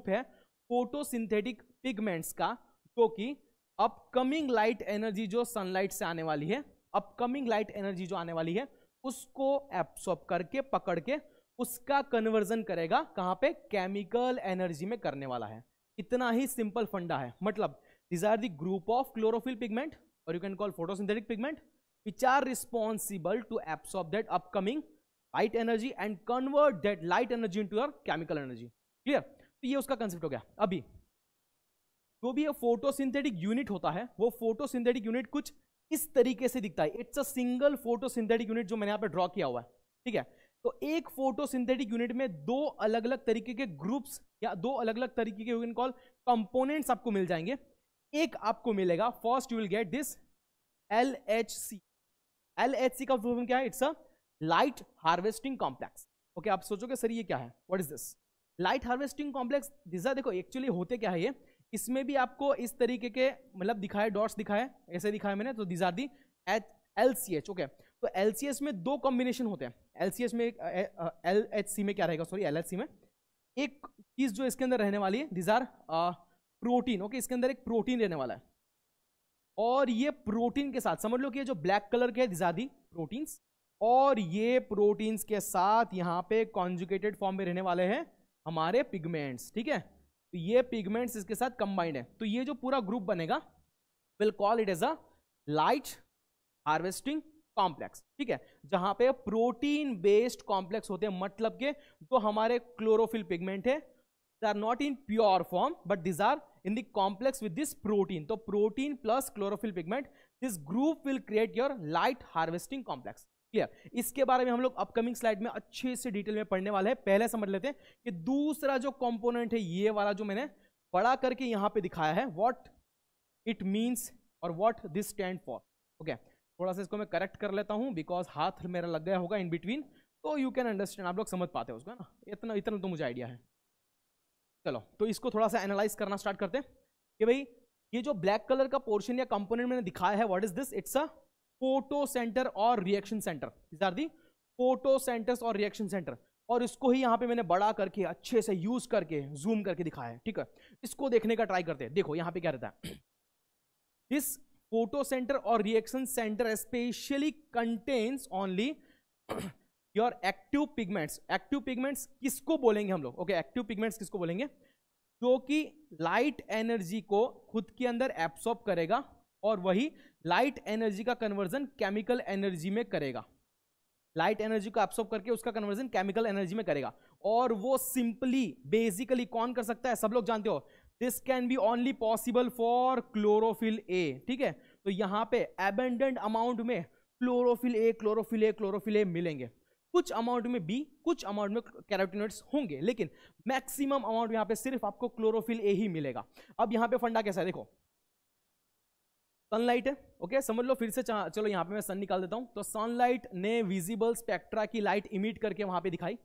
है फोटोसिंथेटिक पिगमेंट्स का, जो कि अपकमिंग लाइट एनर्जी जो सनलाइट से आने वाली है, अपकमिंग लाइट एनर्जी जो आने वाली है उसको एब्सॉर्ब करके, पकड़ के उसका कन्वर्जन करेगा कहां पे, केमिकल एनर्जी में करने वाला है। इतना ही सिंपल फंडा है। मतलब these are the group of chlorophyll pigment or you can call photosynthetic pigment which are responsible to absorb that upcoming light energy and convert that light energy into your chemical energy। Clear? तो ये उसका concept हो गया। अभी जो भी ये photosynthetic unit होता है वो फोटोसिंथेटिक यूनिट कुछ इस तरीके से दिखता है। It's a single photosynthetic unit जो मैंने यहाँ पे ड्रॉ किया हुआ है, ठीक है। तो एक फोटोसिंथेटिक यूनिट में दो अलग अलग तरीके के ग्रुप्स या दो अलग अलग तरीके के यू कैन कॉल कंपोनेंट्स आपको मिल जाएंगे। एक आपको मिलेगा, first you will get this LHC। LHC का फुल फॉर्म क्या है? It's a light harvesting complex. Okay, आप सोचोगे सर ये क्या है, what is this light harvesting complex? This देखो एक्चुअली होते क्या है ये, इसमें भी आपको इस तरीके के मतलब दिखाए, डॉट्स दिखाए, ऐसे दिखाया मैंने। तो this are the LCH। Okay, तो LCH में दो कॉम्बिनेशन होते हैं। LCH में LHC में क्या रहेगा, सॉरी LHC में एक चीज जो इसके अंदर रहने वाली है, दिस आर प्रोटीन। ओके, इसके अंदर एक प्रोटीन रहने वाला है और ये प्रोटीन के साथ समझ लो कि ये जो ब्लैक कलर के है दिस आर दी प्रोटीन्स, और ये प्रोटीन्स के साथ यहाँ पे कॉन्जुगेटेड फॉर्म में रहने वाले हैं हमारे पिगमेंट्स। ठीक है, तो ये पिगमेंट्स इसके साथ कंबाइंड है। तो ये जो पूरा ग्रुप बनेगा will call it as a light harvesting complex. ठीक है, जहां पे प्रोटीन बेस्ड कॉम्प्लेक्स होते हैं, मतलब के जो हमारे क्लोरोफिल पिगमेंट है they are not in pure form but this are in the complex with this protein. तो protein plus chlorophyll pigment, this group will create your light harvesting complex. Clear? इसके बारे में हम लोग अपकमिंग स्लाइड में अच्छे से डिटेल में पढ़ने वाले हैं। पहले समझ लेते हैं कि दूसरा जो कंपोनेंट है, ये वाला जो मैंने बड़ा करके यहां पे दिखाया है, व्हाट इट मींस और what this stand for. Okay, थोड़ा सा इसको मैं करेक्ट कर लेता हूं बिकॉज हाथ मेरा लग गया होगा इन बिटवीन, तो यू कैन अंडरस्टैंड, आप लोग समझ पाते हो उसको, है ना। इतना इतना तो मुझे आइडिया है। चलो, तो इसको थोड़ा सा एनालाइज करना स्टार्ट करते हैं कि भाई ये जो ब्लैक कलर का पोर्शन या कंपोनेंट मैंने दिखाया है, what is this? It's a photo centre और reaction centre. These are the photo centres और रिएक्शन सेंटर, और इसको ही यहां पे मैंने बड़ा करके अच्छे से यूज करके जूम करके दिखाया है। ठीक है, इसको देखने का ट्राई करते हैं। देखो यहां पे क्या रहता है, दिस फोटो सेंटर और reaction centre specially contains only your active pigments. Active pigments किसको बोलेंगे हम लोग? ओके, एक्टिव पिगमेंट्स किसको बोलेंगे? जो कि लाइट एनर्जी को खुद के अंदर एब्सॉर्ब करेगा और वही लाइट एनर्जी का कन्वर्जन केमिकल एनर्जी में करेगा। लाइट एनर्जी को एब्सॉर्ब करके उसका कन्वर्जन केमिकल एनर्जी में करेगा, और वो सिंपली बेसिकली कौन कर सकता है? सब लोग जानते हो, this can be only possible for chlorophyll A. ठीक है, तो यहां पे एबेंडेंट अमाउंट में chlorophyll A chlorophyll A chlorophyll A मिलेंगे, कुछ अमाउंट में बी, कुछ अमाउंट में कैरोटीनॉइड्स होंगे, लेकिन मैक्सिमम अमाउंट यहां पे सिर्फ आपको क्लोरोफिल ए ही मिलेगा। अब यहां पे फंडा कैसा है देखो, सनलाइट है। ओके, समझ लो फिर से, चलो यहां पे मैं सन निकाल देता हूं। तो सनलाइट ने विजिबल स्पेक्ट्रा की लाइट इमिट करके वहां पे दिखाई।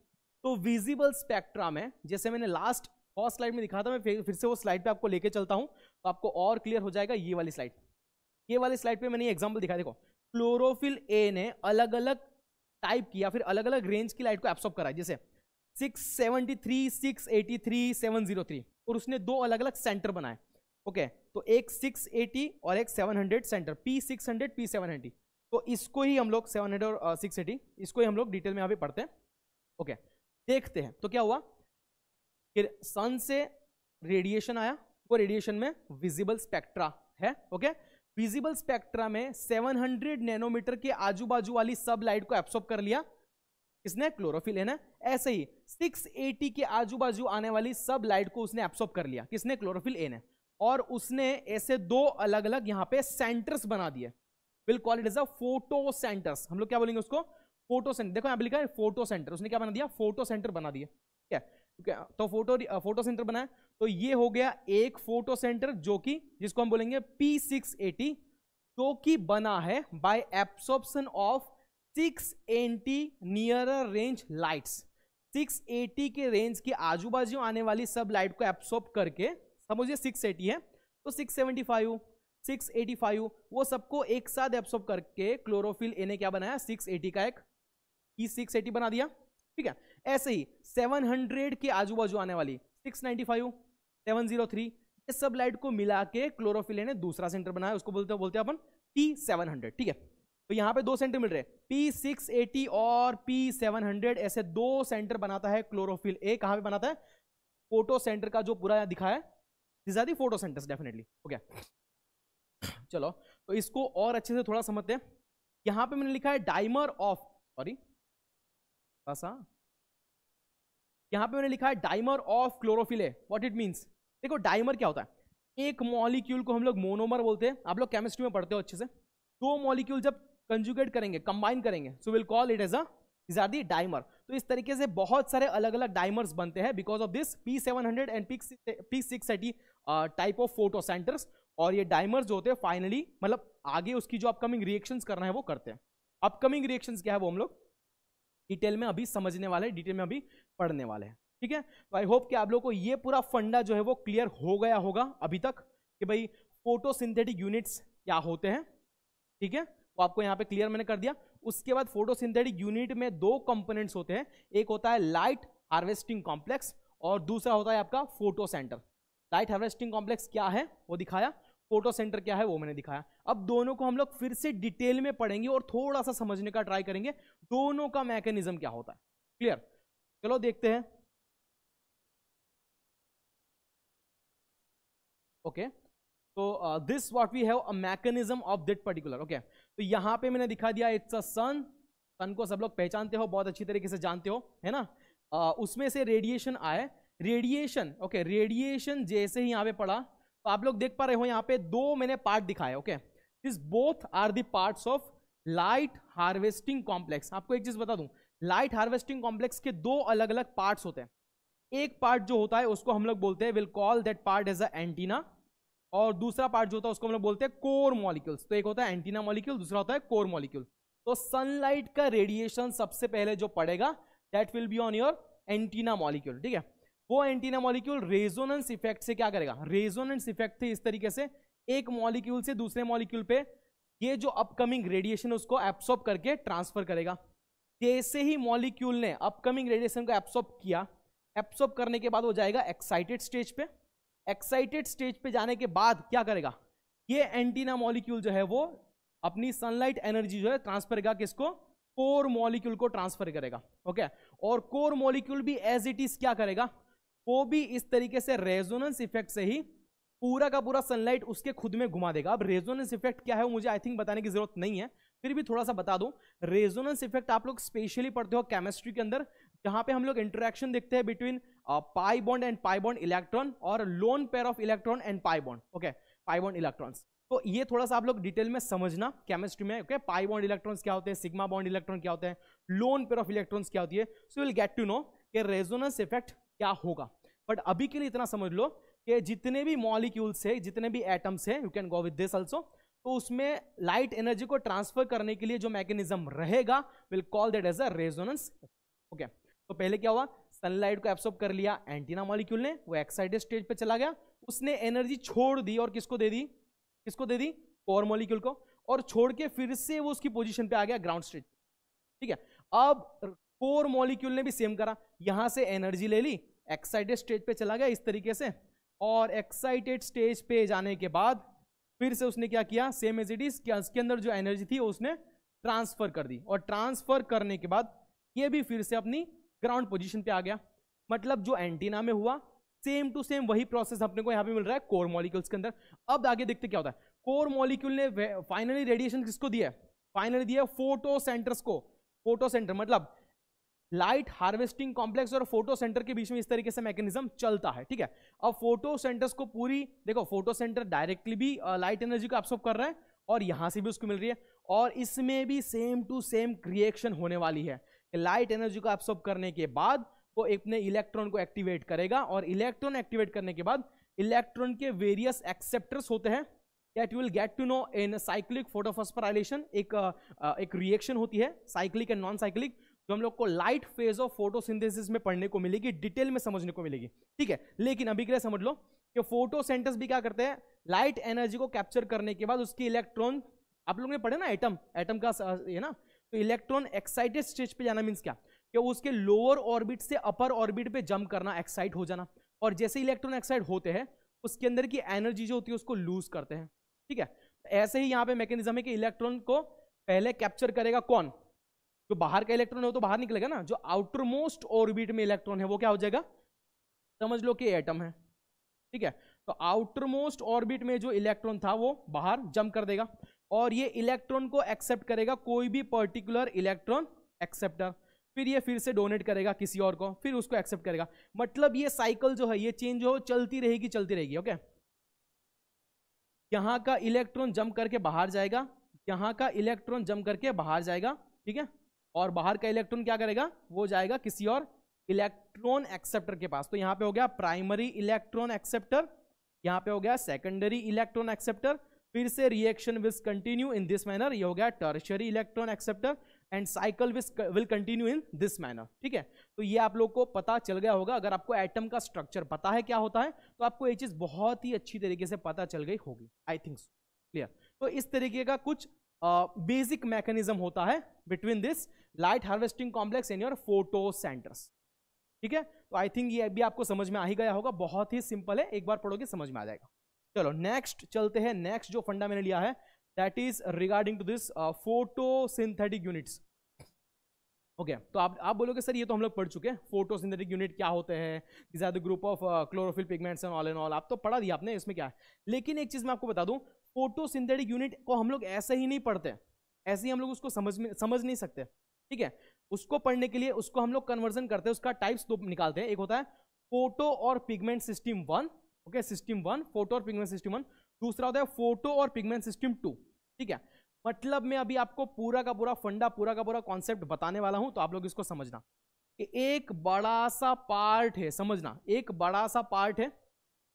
तो विजिबल स्पेक्ट्रा में, जैसे मैंने लास्ट फर्स्ट स्लाइड में दिखा था, मैं फिर से वो स्लाइड पे आपको लेके चलता हूं तो आपको और क्लियर हो जाएगा। ये वाली स्लाइड, ये वाली स्लाइड पे मैंने एग्जांपल दिखाया। देखो, क्लोरोफिल ए ने अलग अलग टाइप की या फिर अलग अलग रेंज की लाइट को एब्सॉर्ब करा है, जैसे 673, 683, 703, और उसने दो अलग अलग सेंटर बनाए। ओके, तो एक 680 और एक 700 सेंटर, P600 P700। तो इसको ही हम लोग 700 और 680, इसको ही हम लोग डिटेल में यहाँ पे पढ़ते हैं। ओके, देखते हैं तो क्या हुआ कि सन से रेडिएशन आया, वो रेडिएशन में विजिबल स्पेक्ट्रा है। ओके, विजिबल स्पेक्ट्रा में 700 नैनोमीटर के आजू बाजू वाली सब लाइट को एब्सॉर्ब कर लिया इसने, क्लोरोफिल है ना। ऐसे ही 680 के आजू बाजू आने वाली सब लाइट को उसने एब्सॉर्ब कर लिया, किसने? क्लोरोफिल ए ने। और उसने ऐसे दो अलग अलग यहां पे सेंटर्स बना दिए, will call it as a photo centres. हम लोग क्या बोलेंगे उसको? Photo centre. देखो यहां पे लिखा है फोटो सेंटर, उसने क्या बना दिया? फोटो सेंटर बना दिया। ठीक है, तो फोटो सेंटर बनाया, तो ये हो गया एक फोटो सेंटर जो कि जिसको हम बोलेंगे P680, जो कि बना है by absorption of 680 nearer range lights. 680 के रेंज के आजू बाजू आने वाली सब लाइट को एब्सॉर्ब करके, समझिए 680 है तो 675, 685, वो सबको एक साथ एब्सॉर्ब करके क्लोरोफिल ए ने क्या बनाया? 680 का एक P680 बना दिया। ठीक है, ऐसे ही 700 के आजू बाजू आने वाली 695, 703, ये सब लाइट को मिला के क्लोरोफिल ए ने दूसरा सेंटर बनाया, उसको बोलते हैं अपन P700। ठीक है, तो यहाँ पे 2 सेंटर मिल रहे हैं, P680 और P700, ऐसे 2 सेंटर बनाता है क्लोरोफिल ए। कहाँ पे बनाता है? फोटो सेंटर का जो पूरा दिखा है, this are the photo centres definitely. Okay, चलो तो इसको और अच्छे से थोड़ा समझते हैं। यहां पे मैंने लिखा है डाइमर ऑफ, सॉरी यहां पे मैंने लिखा है dimer of chlorophyll A. What it means? देखो डाइमर क्या होता है, एक मॉलिक्यूल को हम लोग मोनोमर बोलते हैं, आप लोग केमिस्ट्री में पढ़ते हो अच्छे से। 2 मॉलिक्यूल जब कंजुगेट करेंगे, कंबाइन करेंगे, so will call it as a this are the dimer. तो इस तरीके से बहुत सारे अलग अलग डाइमर्स बनते हैं because of this P700 and P680 type of photo centres. और ये डाइमर्स जो होते हैं फाइनली, मतलब आगे उसकी जो अपकमिंग रिएक्शंस करना है वो करते हैं। अपकमिंग रिएक्शंस क्या है वो हम लोग डिटेल में अभी समझने वाले हैं, डिटेल में अभी पढ़ने वाले हैं, ठीक है। तो आई होप कि आप लोगों को ये पूरा फंडा जो है वो क्लियर हो गया होगा अभी तक कि भाई फोटोसिंथेटिक यूनिट्स क्या होते हैं, ठीक है। वो आपको यहाँ पे क्लियर मैंने कर दिया। उसके बाद फोटोसिंथेटिक यूनिट में 2 कंपोनेंट्स होते हैं, एक होता है लाइट हार्वेस्टिंग कॉम्प्लेक्स और दूसरा होता है आपका photo centre. Light harvesting complex क्या है वो दिखाया, फोटो सेंटर क्या है वो मैंने दिखाया। अब दोनों को हम लोग फिर से डिटेल में पढ़ेंगे और थोड़ा सा समझने का ट्राई करेंगे दोनों का मैकेनिज्म क्या होता है। क्लियर? चलो देखते हैं। ओके, तो this what we have a mechanism of that particular. Okay, तो यहां पे मैंने दिखा दिया इट्स अ सन। सन को सब लोग पहचानते हो, बहुत अच्छी तरीके से जानते हो, है ना। उसमें से रेडिएशन आए, रेडिएशन, ओके, रेडिएशन जैसे ही यहां पे पड़ा तो आप लोग देख पा रहे हो यहाँ पे 2 मैंने पार्ट दिखाए। Okay, this both are the parts of light harvesting complex. आपको एक चीज बता दूं, लाइट हार्वेस्टिंग कॉम्प्लेक्स के 2 अलग अलग पार्ट्स होते हैं। एक पार्ट जो होता है उसको हम लोग बोलते हैं, will call that part as a antenna, और दूसरा पार्ट जो होता है उसको हम लोग बोलते हैं कोर मॉलिक्यूल्स। तो एक होता है एंटीना मॉलिक्यूल, दूसरा होता है कोर मॉलिक्यूल। तो सनलाइट का रेडिएशन सबसे पहले जो पड़ेगा that will be on your antenna molecule, ठीक है। वो एंटीना मॉलिक्यूल रेजोनेंस इफेक्ट से क्या करेगा, रेजोनेंस इफेक्ट से इस तरीके से एक मॉलिक्यूल से दूसरे मॉलिक्यूल पे ये जो अपकमिंग रेडिएशन उसको एब्सॉर्ब करके ट्रांसफर करेगा। जैसे ही मॉलिक्यूल ने अपकमिंग रेडिएशन को एब्सॉर्ब किया, एब्सॉर्ब करने के बाद वो जाएगा एक्साइटेड स्टेज पे। एक्साइटेड स्टेज पे जाने के बाद क्या करेगा, ये एंटीना मॉलिक्यूल जो है वो अपनी सनलाइट एनर्जी जो है ट्रांसफर करेगा, किसको, कोर मॉलिक्यूल को ट्रांसफर करेगा। ओके, और कोर मॉलिक्यूल भी एज इट इज क्या करेगा, वो भी इस तरीके से रेजोनेंस इफेक्ट से ही पूरा का पूरा सनलाइट उसके खुद में घुमा देगा। अब रेजोनेंस इफेक्ट क्या है वो मुझे आई थिंक बताने की जरूरत नहीं है, फिर भी थोड़ा सा बता दूं। रेजोनेंस इफेक्ट आप लोग स्पेशली पढ़ते हो केमिस्ट्री के अंदर, जहां पे हम लोग इंटरेक्शन देखते हैं between pi bond and pi bond electron और lone pair of electron and pi bond. Okay, pi bond electrons, तो ये थोड़ा सा आप लोग डिटेल में समझना केमिस्ट्री में। ओके, पाई बॉन्ड इलेक्ट्रॉन्स क्या होते हैं, सिग्मा बॉन्ड इलेक्ट्रॉन क्या होते हैं, लोन पेयर ऑफ इलेक्ट्रॉन्स क्या होती है। So will get to know कि रेजोनेंस इफेक्ट क्या होगा। बट अभी के लिए इतना समझ लो कि जितने भी मॉलिक्यूल्स है, जितने भी एटम्स है, you can go with this also, तो उसमें लाइट एनर्जी को ट्रांसफर करने के लिए जो मैकेनिज्म रहेगा will call that as a resonance. Okay, तो पहले क्या हुआ, सनलाइट को एब्सॉर्ब कर लिया एंटीना मॉलिक्यूल ने, वो एक्साइटेड स्टेज पे चला गया, उसने एनर्जी छोड़ दी और किसको दे दी, किसको दे दी, कोर मॉलिक्यूल को, और छोड़ के फिर से वो उसकी पोजीशन पे आ गया ग्राउंड स्टेज, ठीक है। अब कोर मॉलिक्यूल ने भी सेम करा, यहां से एनर्जी ले ली, एक्साइटेड स्टेज पे चला गया इस तरीके से, और एक्साइटेड स्टेज पे जाने के बाद फिर से उसने क्या किया, सेम एज इट इज, इसके अंदर जो एनर्जी थी उसने ट्रांसफर कर दी, और ट्रांसफर करने के बाद ये भी फिर से अपनी ग्राउंड पोजीशन पे आ गया। मतलब जो एंटीना में हुआ सेम टू सेम वही प्रोसेस अपने को यहां पे मिल रहा है कोर मॉलिक्यूल्स के अंदर। अब आगे देखते क्या होता है, कोर मॉलिक्यूल ने फाइनली रेडिएशन किसको दिया, फाइनली दिया फोटो सेंटर्स को। फोटो सेंटर मतलब लाइट हार्वेस्टिंग कॉम्प्लेक्स और फोटो सेंटर के बीच में इस तरीके से मैकेनिज्म चलता है, ठीक है। अब फोटो सेंटर्स को पूरी देखो, फोटो सेंटर डायरेक्टली भी लाइट एनर्जी को एब्सॉर्ब कर रहा है और यहां से भी उसको मिल रही है, और इसमें भी सेम टू सेम रिएक्शन होने वाली है। लाइट एनर्जी को एब्सॉर्ब करने के बाद वो अपने इलेक्ट्रॉन को एक्टिवेट करेगा, और इलेक्ट्रॉन एक्टिवेट करने के बाद इलेक्ट्रॉन के वेरियस एक्सेप्टर्स होते हैं, that will get to know in cyclic photophosphorylation. एक रिएक्शन होती है साइक्लिक एंड नॉन साइक्लिक, जो हम लोग को लाइट फेज ऑफ फोटोसिंथेसिस में पढ़ने को मिलेगी, डिटेल में समझने को मिलेगी, ठीक है। लेकिन अभी के लिए समझ लो कि फोटोसेंटर्स भी क्या करते हैं, लाइट एनर्जी को कैप्चर करने के बाद उसके इलेक्ट्रॉन, आप लोगों ने पढ़े ना एटम, एटम का ये ना, तो इलेक्ट्रॉन एक्साइटेड स्टेज पे जाना मींस क्या, कि उसके लोअर ऑर्बिट से अपर ऑर्बिट पे जंप करना, एक्साइट हो जाना, और जैसे इलेक्ट्रॉन एक्साइट होते हैं उसके अंदर की एनर्जी जो होती है उसको लूज करते हैं, ठीक है। ऐसे ही यहाँ पे मैकेनिज्म है कि इलेक्ट्रॉन को पहले कैप्चर करेगा कौन? जो बाहर का इलेक्ट्रॉन है वो तो बाहर निकलेगा ना, जो आउटर मोस्ट ऑर्बिट में इलेक्ट्रॉन है वो क्या हो जाएगा? समझ लो कि एटम है, ठीक है। तो आउटर मोस्ट ऑर्बिट में जो इलेक्ट्रॉन था वो बाहर जंप कर देगा, और ये इलेक्ट्रॉन को एक्सेप्ट करेगा कोई भी पर्टिकुलर इलेक्ट्रॉन एक्सेप्टर, फिर ये फिर से डोनेट करेगा किसी और को, फिर उसको एक्सेप्ट करेगा। मतलब ये साइकिल जो है, ये चेंज हो चलती रहेगी चलती रहेगी। ओके, यहां का इलेक्ट्रॉन जंप करके बाहर जाएगा, यहां का इलेक्ट्रॉन जंप करके बाहर जाएगा, ठीक है, और बाहर का इलेक्ट्रॉन क्या करेगा? वो जाएगा किसी और इलेक्ट्रॉन एक्सेप्टर के पास। तो यहां पे हो गया प्राइमरी इलेक्ट्रॉन एक्सेप्टर, यहां पे हो गया सेकेंडरी इलेक्ट्रॉन एक्सेप्टर, फिर से reaction will continue in this manner, ये हो गया tertiary electron acceptor, and cycle will continue in this manner, ठीक है। तो ये आप लोग को पता चल गया होगा। अगर आपको एटम का स्ट्रक्चर पता है क्या होता है, तो आपको ये चीज बहुत ही अच्छी तरीके से पता चल गई होगी, आई थिंक सो, क्लियर। तो इस तरीके का कुछ बेसिक मैकेनिज्म होता है between this light harvesting complex and your photo centres, ठीक है। तो आई थिंक ये भी आपको समझ में आ ही गया होगा, बहुत ही सिंपल है, एक बार पढ़ोगे समझ में आ जाएगा। चलो नेक्स्ट चलते हैं। नेक्स्ट जो फंडा मैंने लिया है that is regarding to this photosynthetic units. Okay, तो आप बोलोगे सर ये तो हम लोग पढ़ चुके हैं, फोटोसिंथेटिक यूनिट क्या होते हैं, this are the group of chlorophyll pigments and all and all, आप तो पढ़ा दिया आपने, इसमें क्या है। लेकिन एक चीज मैं आपको बता दूं, फोटोसिंथेटिक यूनिट को हम लोग ऐसे ही नहीं पढ़ते, ऐसे ही हम लोग उसको समझ नहीं सकते, ठीक है। उसको पढ़ने के लिए उसको हम लोग कन्वर्जन करते हैं, उसका टाइप्स दो निकालते हैं। एक होता है फोटो और pigment system 1, okay, system 1, photo और पिगमेंट सिस्टम 1। दूसरा होता है फोटो और पिगमेंट सिस्टम 2, ठीक है। मतलब मैं अभी आपको पूरा का पूरा फंडा, पूरा का पूरा कॉन्सेप्ट बताने वाला हूं, तो आप लोग इसको समझना कि एक बड़ा सा पार्ट है, समझना, एक बड़ा सा पार्ट है।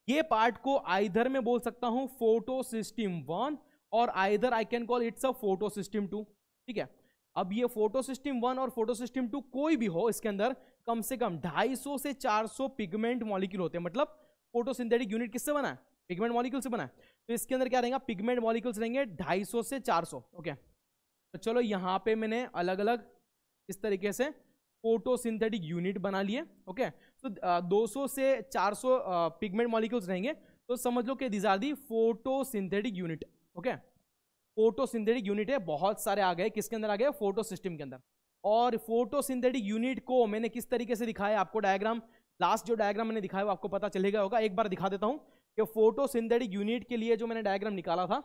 ये पार्ट को आइदर में बोल सकता हूं फोटो सिस्टम 1, और either I can call it's a photo system 2, ठीक है। अब ये फोटो सिस्टम 1 और फोटो सिस्टम 2 कोई भी हो, इसके अंदर कम से कम 250 से 400 पिगमेंट मॉलिक्यूल होते हैं। मतलब फोटोसिंथेटिक यूनिट किससे बना है? पिगमेंट मॉलिक्यूल से बना है। तो इसके अंदर क्या रहेगा? पिगमेंट मॉलिक्यूल्स रहेंगे 250 से 400। ओके, तो चलो यहां पे मैंने अलग अलग इस तरीके से फोटोसिंथेटिक यूनिट बना लिए। ओके, तो 200 से 400 पिगमेंट मॉलिक्यूल्स रहेंगे, तो समझ लो कि this are the photosynthetic unit. Okay, photosynthetic unit है, बहुत सारे आ गए, किसके अंदर आ गए? फोटो सिस्टम के अंदर। और फोटोसिंथेटिक यूनिट को मैंने किस तरीके से दिखाया आपको, डायग्राम, लास्ट जो डायग्राम मैंने दिखाया वो आपको पता चलेगा होगा। एक बार दिखा देता हूं कि फोटोसिंथेटिक यूनिट के लिए जो मैंने डायग्राम निकाला था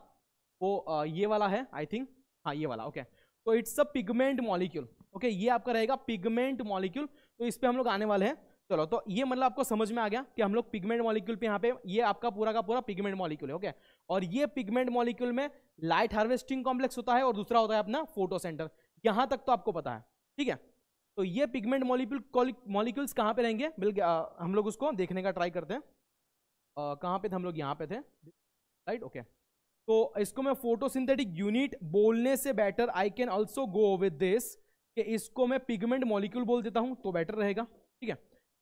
वो ये वाला है, आई थिंक, हाँ ये वाला। ओके, तो it's a pigment molecule. Okay, ये आपका रहेगा पिगमेंट मॉलिक्यूल, तो इस पे हम लोग आने वाले हैं। चलो, तो ये मतलब आपको समझ में आ गया कि हम लोग पिगमेंट मॉलिक्यूल पे, यहाँ पे ये आपका पूरा का पूरा पिगमेंट मॉलिक्यूल है। ओके, और ये पिगमेंट मॉलिक्यूल में लाइट हार्वेस्टिंग कॉम्प्लेक्स होता है, और दूसरा होता है अपना फोटो सेंटर। यहां तक तो आपको पता है, ठीक है। तो ये पिगमेंट मॉलिक्यूल्स कहां पे रहेंगे? हम लोग उसको देखने का ट्राई करते हैं। कहां पे थे हम लोग? यहां पे थे, राइट। ओके, तो इसको मैं फोटोसिंथेटिक यूनिट बोलने से better I can also go with this कि इसको मैं पिगमेंट मॉलिक्यूल बोल देता हूं तो बेटर रहेगा, ठीक है।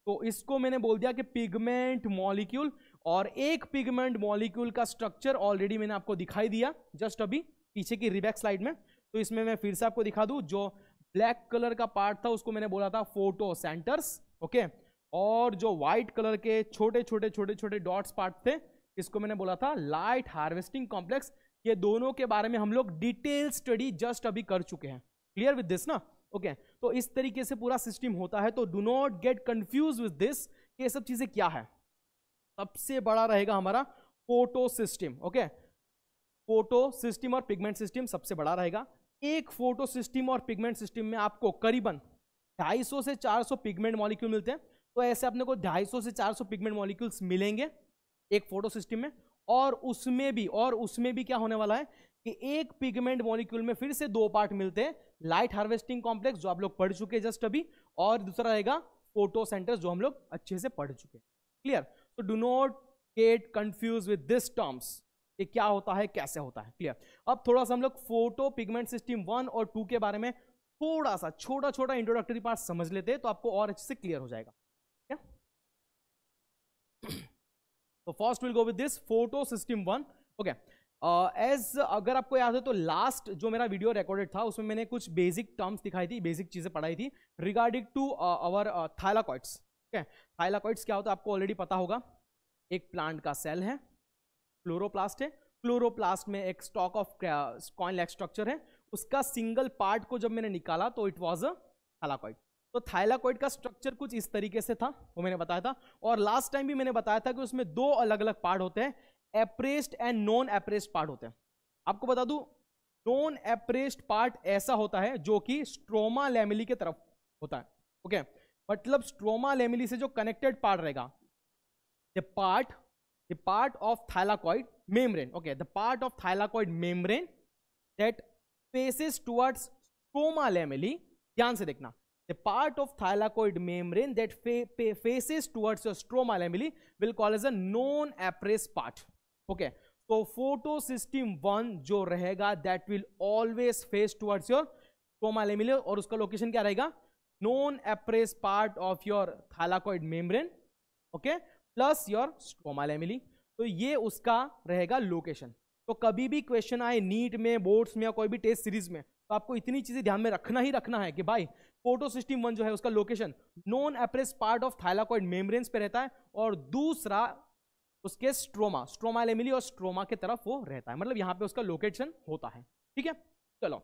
तो इसको मैंने बोल दिया कि पिगमेंट मॉलिक्यूल, और एक पिगमेंट मॉलिक्यूल का स्ट्रक्चर ऑलरेडी मैंने आपको दिखाई दिया जस्ट अभी पीछे की रिबैक स्लाइड में। तो इसमें मैं फिर से आपको दिखा दूं, जो ब्लैक कलर का पार्ट था उसको मैंने बोला था फोटो सेंटर्स। ओके, और जो व्हाइट कलर के छोटे छोटे छोटे छोटे डॉट्स पार्ट थे इसको मैंने बोला था लाइट हार्वेस्टिंग कॉम्प्लेक्स। ये दोनों के बारे में हम लोग डिटेल स्टडी जस्ट अभी कर चुके हैं। क्लियर विद दिस ना? ओके, तो इस तरीके से पूरा सिस्टम होता है। तो do not get confuse with this, ये सब चीजें क्या है। सबसे बड़ा रहेगा हमारा photo system. Okay, photo system और पिगमेंट सिस्टम सबसे बड़ा रहेगा। एक फोटो सिस्टम और पिगमेंट सिस्टम में आपको करीबन 250 से 400 पिगमेंट मॉलिक्यूल मिलते हैं। तो ऐसे अपने को 250 से 400 पिगमेंट मॉलिक्यूल्स मिलेंगे एक फोटो सिस्टम में। और उसमें भी क्या होने वाला है कि एक पिगमेंट मॉलिक्यूल में फिर से दो पार्ट मिलते हैं, लाइट हार्वेस्टिंग कॉम्प्लेक्स जो आप लोग पढ़ चुके हैं जस्ट अभी, और दूसरा रहेगा फोटो सेंटर्स जो हम लोग अच्छे से पढ़ चुके हैं। क्लियर? तो do not get confuse with this terms, ये क्या होता है, कैसे होता है। क्लियर? अब थोड़ा सा हम लोग फोटो पिगमेंट सिस्टम 1 और 2 के बारे में थोड़ा सा छोटा छोटा इंट्रोडक्टरी पार्ट समझ लेते हैं, तो आपको और अच्छे से क्लियर हो जाएगा। क्या? तो first will go with this photo system 1। Okay, as अगर आपको याद है तो लास्ट जो मेरा वीडियो रिकॉर्डेड था उसमें मैंने कुछ बेसिक टर्म्स दिखाई थी, बेसिक चीजें पढ़ाई थी रिगार्डिंग टू आवर थाइलाकॉइड्स। ठीक है, थाइलाकॉइड्स क्या होता है आपको ऑलरेडी पता होगा। एक प्लांट का सेल है, क्लोरोप्लास्ट है, क्लोरोप्लास्ट में एक stock of coin like structure है, उसका सिंगल पार्ट को जब मैंने निकाला तो इट वाज अ थाइलाकॉइड। तो थाइलाकॉइड का स्ट्रक्चर कुछ इस तरीके से था, वो मैंने बताया था। और लास्ट टाइम भी मैंने बताया था कि उसमें दो अलग अलग पार्ट होते हैं, appressed and non appressed part होते हैं। आपको बता दूं, नॉन एप्रेस्ड पार्ट ऐसा होता है जो कि स्ट्रोमा लैमेली के तरफ होता है। ओके, मतलब स्ट्रोमा लैमेली से जो कनेक्टेड पार्ट रहेगा, the part of thylakoid membrane, okay, the part of thylakoid membrane that faces towards stroma lamellae, ध्यान से देखना, the part of thylakoid membrane that faces towards your stroma lamella will call as a non appressed part. Okay, so photosystem 1 जो रहेगा that will always face towards your stroma lamella, और उसका location क्या रहेगा, non appressed part of your thylakoid membrane, okay, plus your stroma lamella। तो ये उसका रहेगा लोकेशन। तो कभी भी क्वेश्चन आए नीट में, बोर्ड्स में या कोई भी टेस्ट सीरीज में, तो आपको इतनी चीजें ध्यान में रखना ही रखना है कि भाई फोटोसिस्टम 1 जो है उसका location non appressed part of thylakoid membranes पे रहता है, और दूसरा उसके स्ट्रोमा लैमेली और स्ट्रोमा के तरफ वो रहता है, मतलब यहां पे उसका लोकेशन होता है। ठीक है, चलो,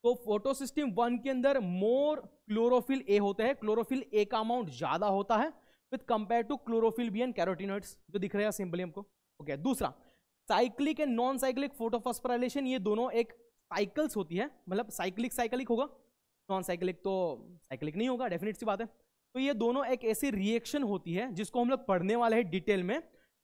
तो फोटोसिस्टम 1 के अंदर मोर क्लोरोफिल ए होते हैं, क्लोरोफिल ए का अमाउंट ज्यादा होता है with compare to chlorophyll B and carotenoids, जो दिख रहे हैं सिंपली हमको। ओके, दूसरा cyclic and non cyclic photophosphorylation, ये दोनों एक साइकिल्स होती है, मतलब साइक्लिक होगा, नॉन साइक्लिक तो साइक्लिक नहीं होगा, डेफिनेट सी बात है। तो ये दोनों एक ऐसी रिएक्शन होती है जिसको हम लोग पढ़ने वाले हैं डिटेल में,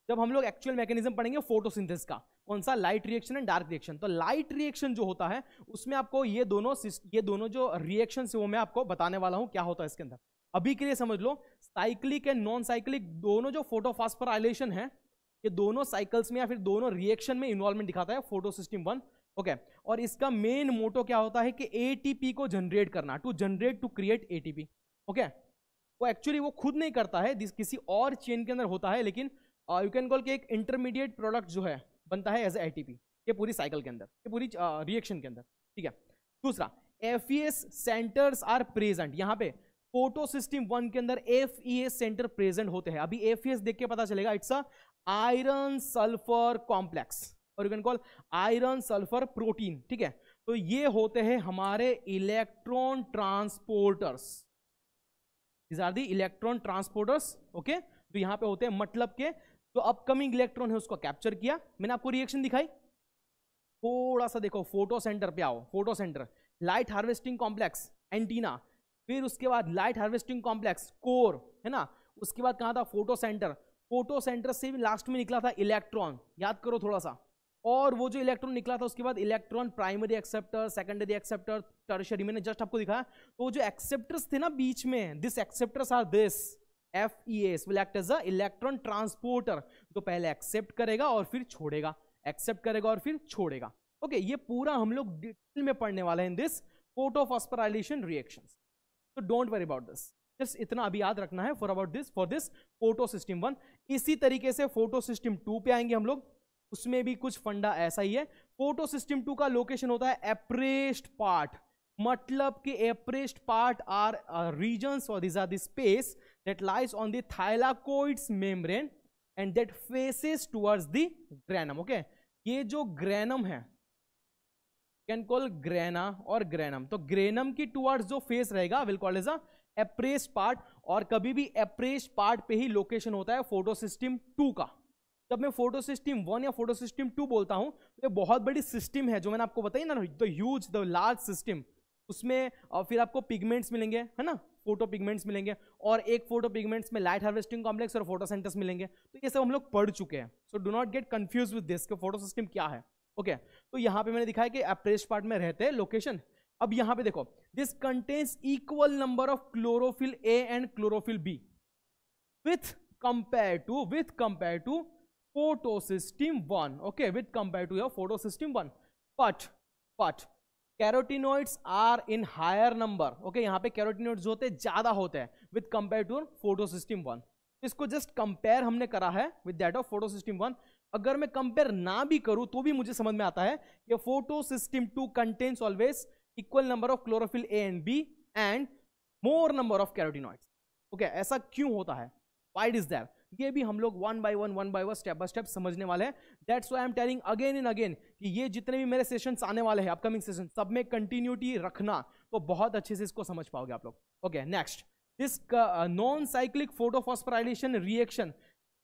जब हम लोग एक्चुअल मैकेनिज्म पढ़ेंगे फोटोसिंथेसिस का, कौन सा, light reaction and dark reaction. तो लाइट रिएक्शन जो होता है उसमें आपको ये दोनों जो रिएक्शन है वो मैं आपको बताने वाला हूं क्या होता है इसके अंदर। अभी के लिए समझ लो, साइक्लिक एंड नॉन साइक्लिक दोनों जो फोटोफॉस्फोराइलेशन है, ये दोनों साइकिल्स में या फिर दोनों रिएक्शन में इन्वॉल्वमेंट दिखाता है फोटोसिस्टम 1। ओके, और इसका मेन मोटो क्या होता है कि एटीपी को जनरेट करना, टू क्रिएट एटीपी। ओके, वो एक्चुअली वो खुद नहीं करता है, किसी और चेन के अंदर होता है, लेकिन यू कैन कॉल कि एक इंटरमीडिएट प्रोडक्ट जो है बनता है एज एटीपी, ये पूरी साइकिल के अंदर, ये पूरी रिएक्शन के अंदर। ठीक है, दूसरा एफईएस सेंटर्स आर प्रेजेंट, यहां पे फोटोसिस्टम 1 के अंदर एफईएस सेंटर प्रेजेंट होते हैं। अभी एफईएस देख के पता चलेगा, it's a iron sulphur complex, और you can call iron sulphur protein. ठीक है, तो ये होते हैं हमारे electron transporters, these are the electron transporters. Okay, तो यहां पे होते हैं, मतलब के जो अपकमिंग इलेक्ट्रॉन है उसको कैप्चर किया। मैंने आपको रिएक्शन दिखाई, थोड़ा सा देखो, फोटो सेंटर पे आओ, photo centre, light harvesting complex, antenna, फिर उसके बाद लाइट हार्वेस्टिंग कॉम्प्लेक्स, कोर, है ना, उसके बाद कहां था, फोटो सेंटर, फोटो सेंटर से भी लास्ट में निकला था इलेक्ट्रॉन, याद करो थोड़ा सा, और वो जो इलेक्ट्रॉन निकला था उसके बाद electron primary acceptor, secondary acceptor, tertiary, मैंने जस्ट आपको दिखाया। तो जो एक्सेप्टर्स थे ना बीच में, this acceptors are this FEAs will act as a electron transporter, जो पहले एक्सेप्ट करेगा और फिर छोड़ेगा, एक्सेप्ट करेगा और फिर छोड़ेगा। ओके, ये पूरा हम लोग डिटेल में पढ़ने वाले हैं दिस फोटोफॉस्फोराइलेशन रिएक्शंस, तो don't worry about this, just इतना अभी याद रखना है फॉर दिस फोटोसिस्टम 1। इसी तरीके से फोटोसिस्टम 2 पे आएंगे हम लोग, उसमें भी कुछ फंडा ऐसा ही है। फोटोसिस्टम 2 का लोकेशन होता है एप्रेस्ड पार्ट, मतलब कि एप्रेस्ड पार्ट आर रीजन्स और this are the space that lies on the thylakoids membrane and that faces towards the granum. Okay, ये जो ग्रेनम है, कैन कॉल ग्रेना और ग्रेनम, तो ग्रेनम की टुवर्ड्स जो फेस रहेगा will call as a appressed part, और कभी भी एप्रेस्ड पार्ट पे ही लोकेशन होता है फोटोसिस्टम 2 का। जब मैं फोटोसिस्टम 1 या फोटोसिस्टम 2 बोलता हूं, तो ये बहुत बड़ी सिस्टम है जो मैंने आपको बताई ना, the huge, the large system, उसमें फिर आपको पिगमेंट्स मिलेंगे, है ना, फोटो पिगमेंट्स मिलेंगे, और एक फोटो पिगमेंट्स में लाइट हार्वेस्टिंग कॉम्प्लेक्स और फोटोसेंटर्स मिलेंगे। तो ये सब हम लोग पढ़ चुके हैं, so do not get confuse with this कि फोटोसिस्टम क्या है। ओके, तो यहां पे मैंने दिखाया कि एप्रेस्ड पार्ट में रहते हैं लोकेशन। अब यहां पे देखो, this contains equal number of chlorophyll A and chlorophyll B with compare to photosystem 1, okay, with compared to your photosystem 1, but carotenoids are in higher number, okay, यहाँ पे carotenoids जो होते हैं ज्यादा होते हैं with compared to photosystem 1। इसको just compare हमने करा है with that of photosystem 1। अगर मैं compare ना भी करूं तो भी मुझे समझ में आता है कि photosystem 2 contains always equal number of chlorophyll A and B and more number of carotenoids। okay, ऐसा क्यों होता है, why it is there? ये भी हम लोग one by one step by step समझने वाले हैं. That's why I am telling again and again कि ये जितने भी मेरे सेशंस आने वाले हैं, अपकमिंग सेशन, सब में कंटिन्यूटी रखना, तो बहुत अच्छे से इसको समझ पाओगे आप लोग. Okay, next, this non cyclic photophosphorylation reaction.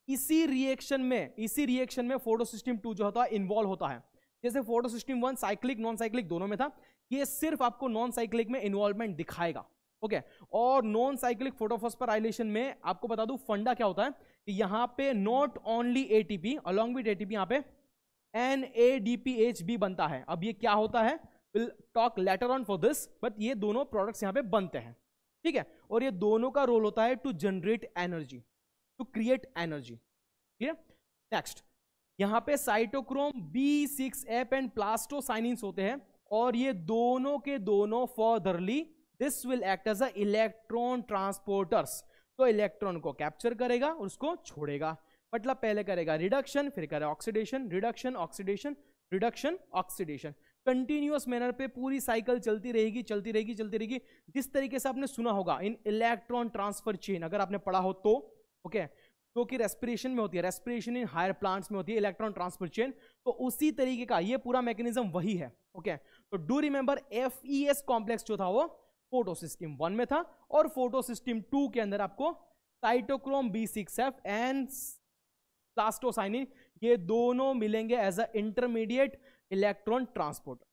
इसी रिएक्शन में फोटोसिस्टम 2 जो होता है इन्वॉल्व होता है. जैसे फोटोसिस्टम 1 साइक्लिक नॉन साइक्लिक दोनों में था, ये सिर्फ आपको नॉन साइक्लिक में इन्वॉल्वमेंट दिखाएगा. ओके, और नॉन साइक्लिक फोटोफॉस्फोराइलेशन में आपको बता दूं फंडा क्या होता है कि यहां पे not only ATP along with ATP यहां पे NADPH भी बनता है. अब ये क्या होता है, will talk later on for this, but ये दोनों प्रोडक्ट्स यहां पे बनते हैं. ठीक है, और ये दोनों का रोल होता है to generate energy, to create energy. Clear? Next, यहां पे साइटोक्रोम B6F एंड प्लास्टोसाइनिन्स होते हैं, और ये दोनों के दोनों furtherly this will act as a electron transporters. तो इलेक्ट्रॉन को कैप्चर करेगा और उसको छोड़ेगा. मतलब पहले करेगा रिडक्शन, फिर करेगा oxidation, reduction oxidation, reduction oxidation. Continuous manner पे पूरी साइकिल चलती रहेगी चलती रहेगी चलती रहेगी. जिस तरीके से आपने सुना होगा इन इलेक्ट्रॉन ट्रांसफर चेन, अगर आपने पढ़ा हो तो ओके, तो कि रेस्पिरेशन में होती है, रेस्पिरेशन इन हायर प्लांट्स में होती है इलेक्ट्रॉन ट्रांसफर चेन, तो उसी तरीके का ये पूरा मैकेनिज्म वही है. ओके, तो डू रिमेंबर FES कॉम्प्लेक्स जो था वो फोटोसिस्टम 1 में था, और फोटोसिस्टम 2 के अंदर आपको साइटोक्रोम B6F एंड प्लास्टोसाइनिन ये दोनों मिलेंगे as a intermediate electron transporter.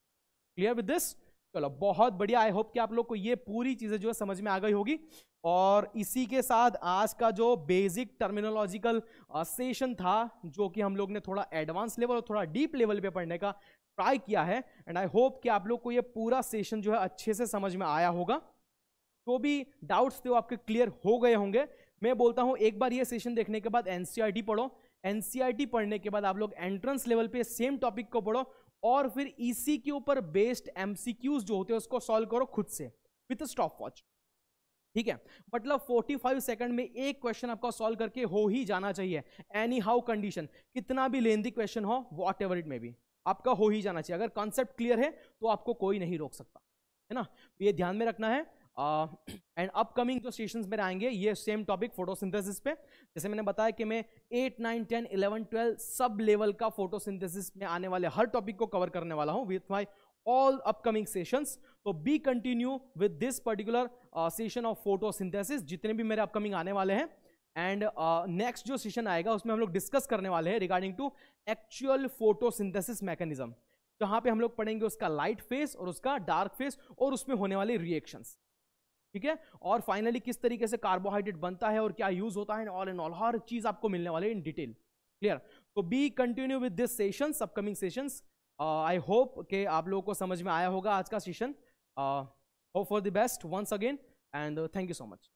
Clear with this? चलो, बहुत बढ़िया. आई होप कि आप लोग को ये पूरी चीजें जो है समझ में आ गई होगी. और इसी के साथ आज का जो बेसिक टर्मिनोलॉजिकल सेशन था, जो कि हम लोग ने थोड़ा एडवांस लेवल और थोड़ा डीप लेवल पे पढ़ने का ट्राई किया है, एंड आई होप कि आप लोग को ये पूरा सेशन जो है अच्छे से समझ में आया होगा. तो भी डाउट्स थे वो आपके क्लियर हो गए होंगे. मैं बोलता हूं एक बार ये सेशन देखने के बाद एनसीईआरटी पढ़ो. एनसीईआरटी पढ़ने के बाद आप लोग एंट्रेंस लेवल पे सेम टॉपिक को पढ़ो, और फिर इसी के ऊपर बेस्ड एमसीक्यूज जो होते हैं उसको सॉल्व करो खुद से विथ स्टॉप वॉच. ठीक है, मतलब 45 सेकंड में एक क्वेश्चन आपका सॉल्व करके हो ही जाना चाहिए. एनी हाउ कंडीशन, कितना भी लेंथी क्वेश्चन हो, what ever it may be, आपका हो ही जाना चाहिए. अगर कॉन्सेप्ट क्लियर है तो आपको कोई नहीं रोक सकता, है ना. ये ध्यान में रखना है. एंड अपकमिंग जो सेशंस मेरे आएंगे ये सेम टॉपिक फोटोसिंथेसिस पे, जैसे मैंने बताया कि मैं 8, 9, 10, 11, 12 सब लेवल का फोटोसिंथेसिस में आने वाले हर टॉपिक को कवर करने वाला हूं with my all upcoming sessions. तो be continue with this particular session of photosynthesis, जितने भी मेरे अपकमिंग आने वाले हैं. एंड नेक्स्ट जो सेशन आएगा उसमें हम लोग डिस्कस करने वाले हैं regarding to actual photosynthesis mechanism, जहां पे हम लोग पढ़ेंगे उसका लाइट फेस और उसका डार्क फेस और उसमें होने वाले रिएक्शंस. ठीक है, और फाइनली किस तरीके से कार्बोहाइड्रेट बनता है और क्या यूज होता है, ऑल इन ऑल हर चीज आपको मिलने वाले इन डिटेल. क्लियर? तो be continue with this sessions, upcoming sessions. I hope कि आप लोगों को समझ में आया होगा आज का session. Hope for the best once again, and thank you so much.